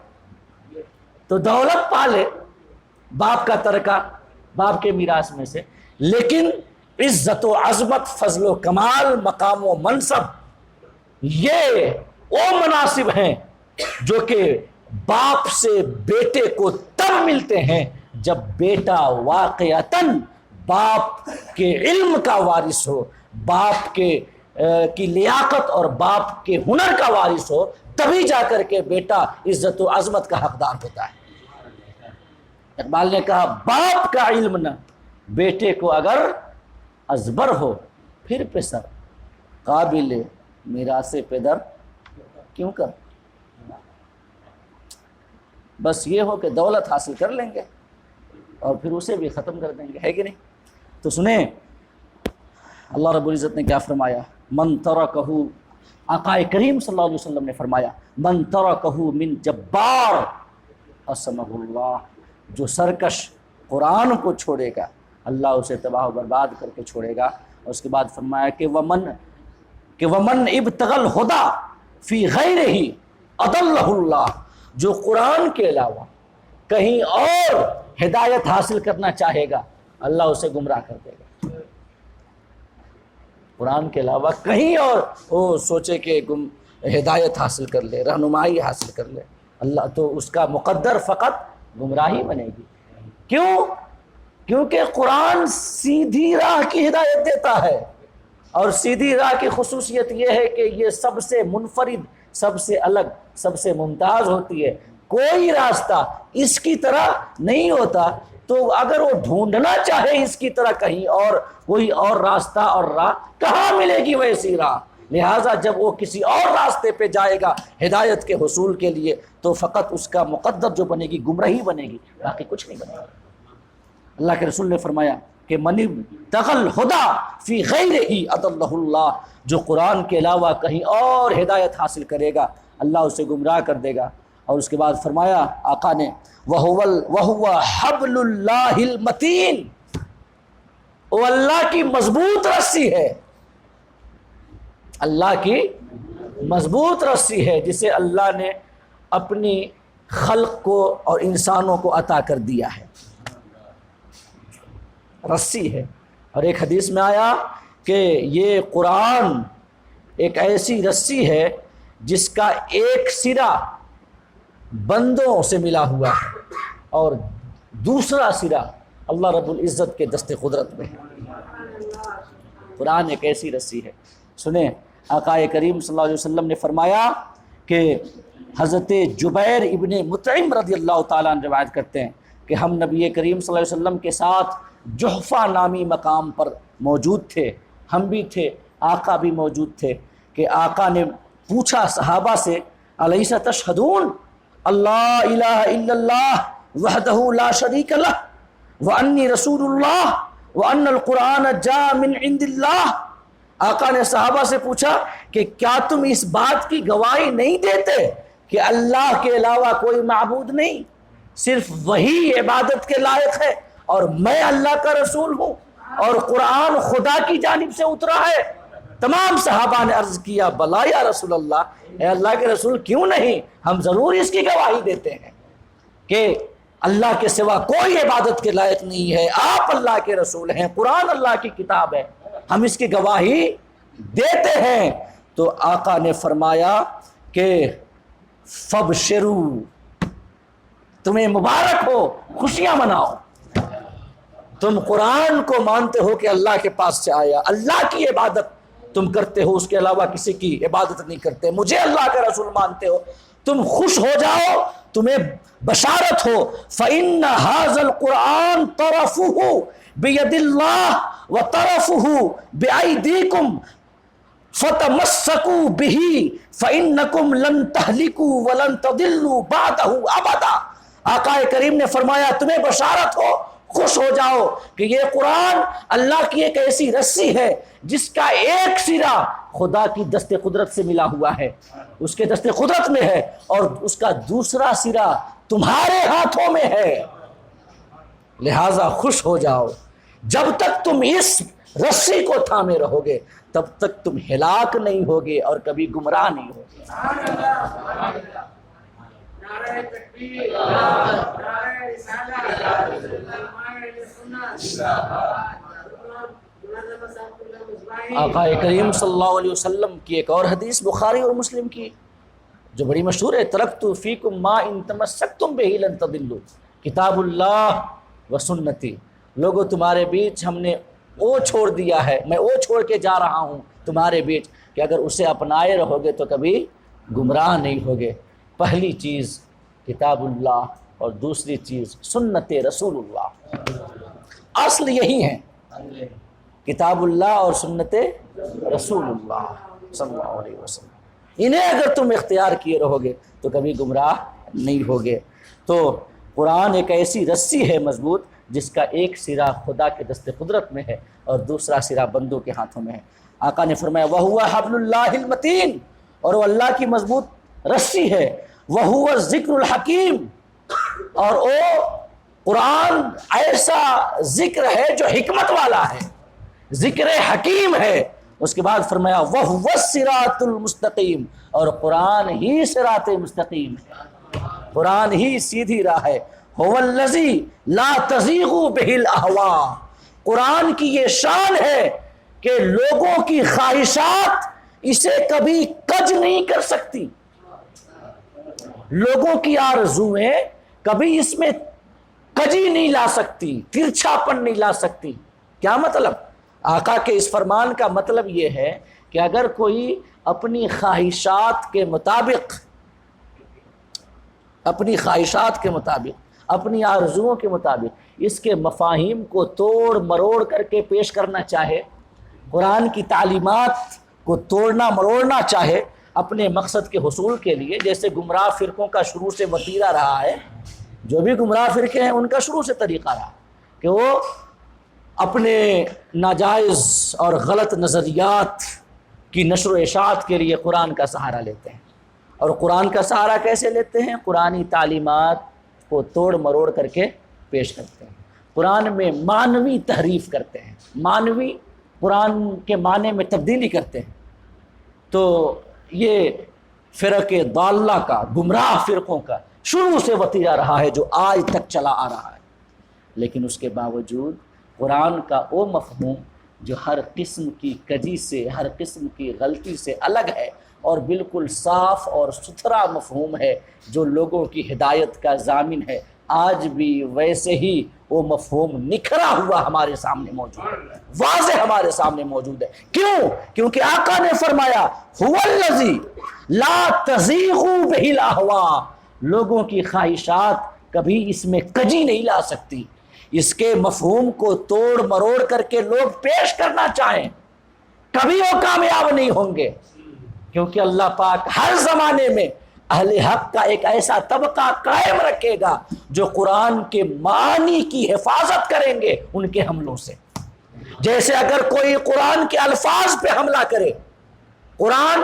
تو دولت پالے، باپ کا ترکہ، باپ کے میراث میں سے، لیکن عزت و عظمت، فضل و کمال، مقام و منصب، یہ وہ مناصب ہیں جو کہ باپ سے بیٹے کو تب ملتے ہیں جب بیٹا واقعتاً باپ کے علم کا وارث ہو، باپ کی لیاقت اور باپ کے ہنر کا وارث ہو، تبھی جا کر کے بیٹا عزت و عظمت کا حقدار ہوتا ہے۔ اقبال نے کہا باپ کا علم نہ بیٹے کو اگر ازبر ہو، پھر پسر قابل میراث پدر کیوں کر۔ بس یہ ہو کہ دولت حاصل کر لیں گے اور پھر اسے بھی ختم کر دیں گے، ہے کہ نہیں؟ تو سنیں اللہ رب العزت نے کیا فرمایا، من ترکہ، آقا کریم صلی اللہ علیہ وسلم نے فرمایا من ترکہ من جبار قسمہ اللہ، جو سرکش قرآن کو چھوڑے گا اللہ اسے تباہ و برباد کر کے چھوڑے گا۔ اور اس کے بعد فرمایا کہ ومن ابتغى الہدی فی غیرہ اضلہ اللہ، جو قرآن کے علاوہ کہیں اور ہدایت حاصل کرنا چاہے گا اللہ اسے گمراہ کر دے گا۔ قرآن کے علاوہ کہیں اور وہ سوچے کہ ہدایت حاصل کر لے، رہنمائی حاصل کر لے، اللہ تو اس کا مقدر فقط گمراہی بنے گی۔ کیوں؟ کیونکہ قرآن سیدھی راہ کی ہدایت دیتا ہے، اور سیدھی راہ کی خصوصیت یہ ہے کہ یہ سب سے منفرد، سب سے الگ، سب سے ممتاز ہوتی ہے۔ کوئی راستہ اس کی طرح نہیں ہوتا، تو اگر وہ ڈھونڈنا چاہے اس کی طرح کہیں اور کوئی اور راستہ اور راہ، کہاں ملے گی ویسی راہ؟ لہٰذا جب وہ کسی اور راستے پہ جائے گا ہدایت کے حصول کے لیے تو فقط اس کا مقدر جو بنے گی گمراہی بنے گی، باقی کچھ نہیں بنے گا۔ اللہ کے رسول نے فرمایا کہ من ابتغى الہدی فی غیرہ اضلہ اللہ، جو قرآن کے علاوہ کہیں اور ہدایت حاصل کرے گا اللہ اسے گمراہ کر دے گا۔ اور اس کے بعد فرمایا آقا نے وَهُوَ حَبْلُ اللَّهِ الْمَتِينَ، وہ اللہ کی مضبوط رسی ہے، اللہ کی مضبوط رسی ہے جسے اللہ نے اپنی خلق کو اور انسانوں کو عطا کر دیا ہے، رسی ہے۔ اور ایک حدیث میں آیا کہ یہ قرآن ایک ایسی رسی ہے جس کا ایک سرا بندوں سے ملا ہوا ہے اور دوسرا سرا اللہ رب العزت کے دست قدرت میں ہے۔ قرآن ایک ایسی رسی ہے۔ سنیں آقا کریم صلی اللہ علیہ وسلم نے فرمایا کہ حضرت جبیر ابن مطعم رضی اللہ تعالیٰ عنہ روایت کرتے ہیں کہ ہم نبی کریم صلی اللہ علیہ وسلم کے ساتھ جحفہ نامی مقام پر موجود تھے، ہم بھی تھے، آقا بھی موجود تھے، کہ آقا نے پوچھا صحابہ سے الیس تشہدون اللہ الہ الا اللہ وحدہ لا شریک لہ وانی رسول اللہ وان القرآن جاء من عند اللہ۔ آقا نے صحابہ سے پوچھا کہ کیا تم اس بات کی گواہی نہیں دیتے کہ اللہ کے علاوہ کوئی معبود نہیں، صرف وہی عبادت کے لائق ہے، اور میں اللہ کا رسول ہوں اور قرآن خدا کی جانب سے اترا ہے؟ تمام صحابہ نے عرض کیا بلا یا رسول اللہ، اے اللہ کے رسول کیوں نہیں، ہم ضرور اس کی گواہی دیتے ہیں کہ اللہ کے سوا کوئی عبادت کے لائق نہیں ہے، آپ اللہ کے رسول ہیں، قرآن اللہ کی کتاب ہے، ہم اس کی گواہی دیتے ہیں۔ تو آقا نے فرمایا کہ فبشروا، تمہیں مبارک ہو، خوشیاں مناؤ۔ تم قرآن کو مانتے ہو کہ اللہ کے پاس سے آیا، اللہ کی عبادت تم کرتے ہو، اس کے علاوہ کسی کی عبادت نہیں کرتے، مجھے اللہ کا رسول مانتے ہو، تم خوش ہو جاؤ، تمہیں بشارت ہو۔ فَإِنَّ هَذَا الْقُرْآنَ طَرَفُهُ بِيَدِ اللَّهِ وَطَرَفُهُ بِأَيْدِيكُمْ فَتَمَسَّكُوا بِهِ فَإِنَّكُمْ لَن تَهْلِكُوا وَلَن تَضِلُّوا بَعْدَهُ أَبَدًا۔ آقا کریم نے فرمایا تمہیں بشارت ہو، خوش ہو جاؤ کہ یہ قرآن اللہ کی ایک ایسی رسی ہے جس کا ایک سرا خدا کی دست قدرت سے ملا ہوا ہے، اس کے دست قدرت میں ہے، اور اس کا دوسرا سرا تمہارے ہاتھوں میں ہے، لہذا خوش ہو جاؤ۔ جب تک تم اس رسی کو تھامے رہو گے تب تک تم ہلاک نہیں ہوگے اور کبھی گمراہ نہیں ہوگے۔ نعرہ تکبیر، نعرہ رسالت، آقا کریم صلی اللہ علیہ وسلم کی ایک اور حدیث بخاری اور مسلم کی جو بڑی مشہور ہے، ترکت فیکم ما ان تمسکتم بہ لن تضلوا، کتاب اللہ و سنتی۔ لوگوں تمہارے بیچ ہم نے وہ چھوڑ دیا ہے، میں وہ چھوڑ کے جا رہا ہوں تمہارے بیچ کہ اگر اسے اپنائے رہو گے تو کبھی گمراہ نہیں ہوگے۔ پہلی چیز کتاب اللہ اور دوسری چیز سنت رسول اللہ، اصل یہی ہیں، کتاب اللہ اور سنت رسول اللہ صلی اللہ علیہ وسلم، انہیں اگر تم اختیار کیے رہو گے تو کبھی گمراہ نہیں ہوگے۔ تو قرآن ایک ایسی رسی ہے مضبوط جس کا ایک سرا خدا کے دست قدرت میں ہے اور دوسرا سرا بندوں کے ہاتھوں میں ہے۔ آقا نے فرمایا وَهُوَ حَبْلُ اللَّهِ الْمَتِينُ، اور وہ اللہ کی مضبوط رسی ہے، وَهُوَ الذِّكْرُ الْحَكِيمُ، اور وہ قرآن ایسا ذکر ہے جو حکمت والا ہے، ذکر حکیم ہے۔ اس کے بعد فرمایا وَهُوَ الصِّرَاطُ الْمُسْتَقِيمُ، اور قرآن ہی صراط مستقیم ہے، قرآن ہی سیدھی راہ ہے۔ هُوَ الَّذِي لَا تَزِيغُ بِهِ الْأَهْوَاءُ، قرآن کی یہ شان ہے کہ لوگوں کی خواہشات اسے کبھی کج نہیں کر سکتی، لوگوں کی آرزویں کبھی اس میں کجی نہیں لا سکتی، ترچھاپن نہیں لا سکتی۔ کیا مطلب؟ آقا کے اس فرمان کا مطلب یہ ہے کہ اگر کوئی اپنی خواہشات کے مطابق، اپنی خواہشات کے مطابق، اپنی آرزوؤں کے مطابق اس کے مفاہیم کو توڑ مروڑ کر کے پیش کرنا چاہے، قرآن کی تعلیمات کو توڑنا مروڑنا چاہے اپنے مقصد کے حصول کے لیے، جیسے گمراہ فرقوں کا شروع سے وتیرہ رہا ہے، جو بھی گمراہ فرقے ہیں ان کا شروع سے طریقہ رہا کہ وہ اپنے ناجائز اور غلط نظریات کی نشر و اشاعت کے لیے قرآن کا سہارا لیتے ہیں۔ اور قرآن کا سہارا کیسے لیتے ہیں؟ قرآنی تعلیمات کو توڑ مروڑ کر کے پیش کرتے ہیں، قرآن میں معنوی تحریف کرتے ہیں، معنوی قرآن کے معنی میں تبدیلی کرتے ہیں۔ تو یہ فرق ضالہ کا، گمراہ فرقوں کا شروع سے وتیرہ رہا ہے جو آج تک چلا آ رہا ہے، لیکن اس کے باوجود قرآن کا وہ مفہوم جو ہر قسم کی کجی سے، ہر قسم کی غلطی سے الگ ہے اور بالکل صاف اور ستھرا مفہوم ہے جو لوگوں کی ہدایت کا ضامن ہے، آج بھی ویسے ہی وہ مفہوم نکھرا ہوا ہمارے سامنے موجود ہے، واضح ہمارے سامنے موجود ہے۔ کیوں؟ کیونکہ آقا نے فرمایا هو الذی لا تزیغ بہ الاہواء، لوگوں کی خواہشات کبھی اس میں کجی نہیں لا سکتی، اس کے مفہوم کو توڑ مروڑ کر کے لوگ پیش کرنا چاہیں کبھی وہ کامیاب نہیں ہوں گے، کیونکہ اللہ پاک ہر زمانے میں اہل حق کا ایک ایسا طبقہ قائم رکھے گا جو قرآن کے معنی کی حفاظت کریں گے ان کے حملوں سے۔ جیسے اگر کوئی قرآن کے الفاظ پہ حملہ کرے، قرآن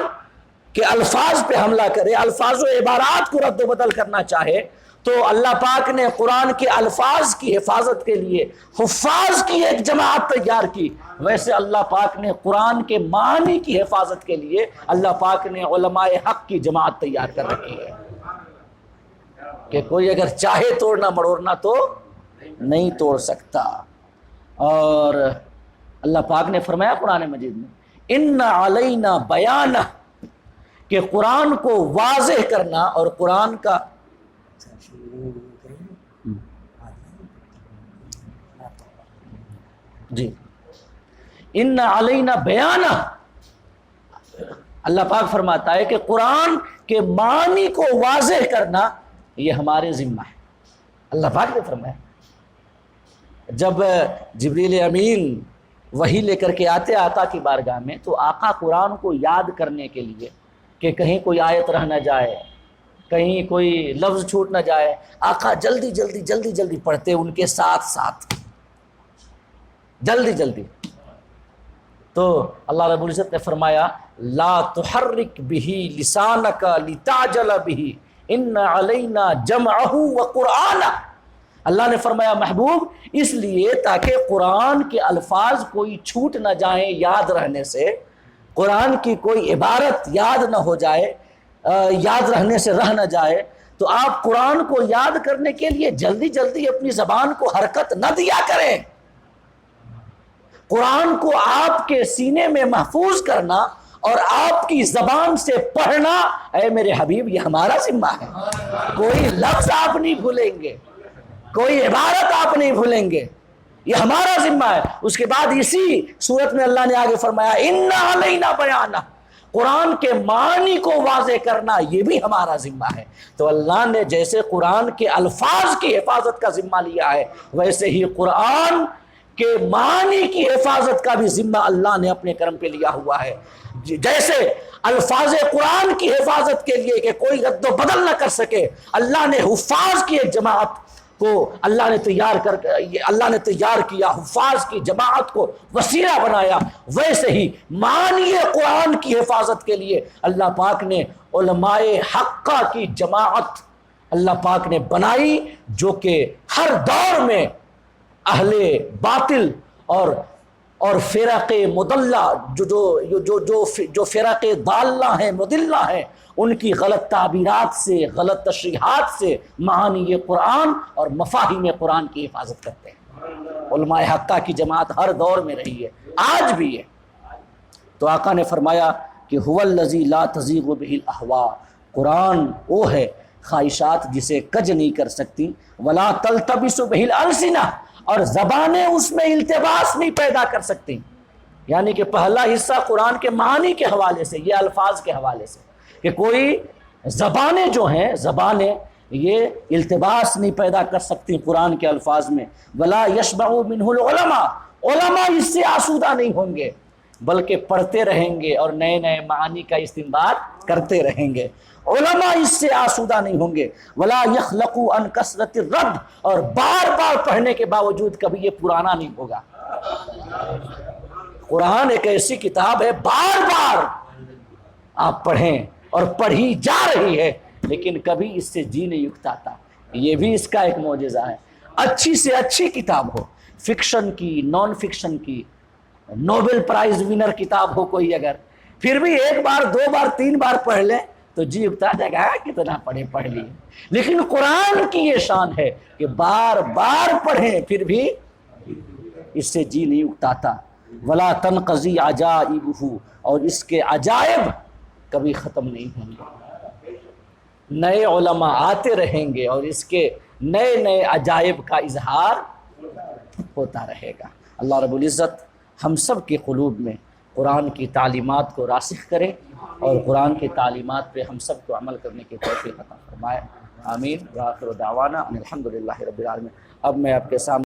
کے الفاظ پہ حملہ کرے، الفاظ و عبارات کو رد و بدل کرنا چاہے، تو اللہ پاک نے قرآن کے الفاظ کی حفاظت کے لیے حفاظ کی ایک جماعت تیار کی، ویسے اللہ پاک نے قرآن کے معنی کی حفاظت کے لیے اللہ پاک نے علماء حق کی جماعت تیار کر رکھی ہے کہ کوئی اگر چاہے توڑنا مڑوڑنا تو نہیں توڑ سکتا۔ اور اللہ پاک نے فرمایا قرآن مجید میں ان علینا بیانہ، کہ قرآن کو واضح کرنا اور قرآن کا جی ان علینا بیانہ، اللہ پاک فرماتا ہے کہ قرآن کے معنی کو واضح کرنا یہ ہمارے ذمہ ہے. اللہ پاک نے فرمایا جب جبریل امین وحی لے کر کے آتے آقا کی بارگاہ میں تو آقا قرآن کو یاد کرنے کے لیے کہ کہیں کوئی آیت رہ نہ جائے، کہیں کوئی لفظ چھوٹ نہ جائے، آقا جلدی جلدی جلدی جلدی پڑھتے ان کے ساتھ ساتھ، جلدی جلدی. تو اللہ رب العزت نے فرمایا لا تحرک به لسانک لتعجل به ان علینا جمعہ وقرآنہ. اللہ نے فرمایا محبوب اس لیے تاکہ قرآن کے الفاظ کوئی چھوٹ نہ جائیں یاد رہنے سے، قرآن کی کوئی عبارت یاد نہ ہو جائے، یاد رہنے سے رہ نہ جائے، تو آپ قرآن کو یاد کرنے کے لیے جلدی جلدی اپنی زبان کو حرکت نہ دیا کریں. قرآن کو آپ کے سینے میں محفوظ کرنا اور آپ کی زبان سے پڑھنا، اے میرے حبیب یہ ہمارا ذمہ ہے. کوئی لفظ آپ نہیں بھولیں گے، کوئی عبارت آپ نہیں بھولیں گے، یہ ہمارا ذمہ ہے. اس کے بعد اسی صورت میں اللہ نے آگے فرمایا ان علینا بیانہ، قرآن کے معنی کو واضح کرنا یہ بھی ہمارا ذمہ ہے. تو اللہ نے جیسے قرآن کے الفاظ کی حفاظت کا ذمہ لیا ہے، ویسے ہی قرآن کے معنی کی حفاظت کا بھی ذمہ اللہ نے اپنے کرم پہ لیا ہوا ہے. جیسے الفاظ قرآن کی حفاظت کے لیے کہ کوئی رد و بدل نہ کر سکے اللہ نے حفاظ کی ایک جماعت کو اللہ نے تیار کیا، حفاظ کی جماعت کو وسیلہ بنایا، ویسے ہی معنی قرآن کی حفاظت کے لیے اللہ پاک نے علماء حقہ کی جماعت اللہ پاک نے بنائی، جو کہ ہر دور میں اہل باطل اور فرق مضلہ جو فرق ضالہ ہیں مضلہ ہیں ان کی غلط تعبیرات سے، غلط تشریحات سے معانی قرآن اور مفاہیم قرآن کی حفاظت کرتے ہیں. علماء حقہ کی جماعت ہر دور میں رہی ہے، آج بھی ہے. تو آقا نے فرمایا کہ هو الذی لا تزیغ بہ الاہواء، قرآن وہ ہے خواہشات جسے کج نہیں کر سکتی، ولا تلتبس بہ الالسنہ، اور زبانیں اس میں التباس نہیں پیدا کر سکتی. یعنی کہ پہلا حصہ قرآن کے معنی کے حوالے سے، یہ الفاظ کے حوالے سے کہ کوئی زبانیں جو ہیں زبانیں یہ التباس نہیں پیدا کر سکتی قرآن کے الفاظ میں. ولا یشبع منہ العلماء، علماء اس سے آسودہ نہیں ہوں گے بلکہ پڑھتے رہیں گے اور نئے نئے معانی کا استنباط کرتے رہیں گے. علماء اس سے آسودہ نہیں ہوں گے. ولا یخلقوا عن کثرت الرد، اور بار بار پڑھنے کے باوجود کبھی یہ پرانا نہیں ہوگا. قرآن ایک ایسی کتاب ہے بار بار آپ پڑھیں اور پڑھی جا رہی ہے لیکن کبھی اس سے جی نہیں اکتاتا. یہ بھی اس کا ایک معجزہ ہے. اچھی سے اچھی کتاب ہو، فکشن کی، نان فکشن کی، نوبل پرائز ونر کتاب ہو کوئی، اگر پھر بھی ایک بار دو بار تین بار پڑھ لیں تو جی اکتا جائے گا کتنا پڑھ لیے. لیکن قرآن کی یہ شان ہے کہ بار بار پڑھیں پھر بھی اس سے جی نہیں اکتاتا. ولا تنقضی عجائبہ، اور اس کے عجائب کبھی ختم نہیں ہوں گے. نئے علماء آتے رہیں گے اور اس کے نئے نئے عجائب کا اظہار ہوتا رہے گا. اللہ رب العزت ہم سب کے قلوب میں قرآن کی تعلیمات کو راسخ کرے اور قرآن کی تعلیمات پہ ہم سب کو عمل کرنے کی توفیق عطا فرمائے. آمین. وآخر دعوانا ان الحمد للہ رب العالمین. اب میں آپ کے سامنے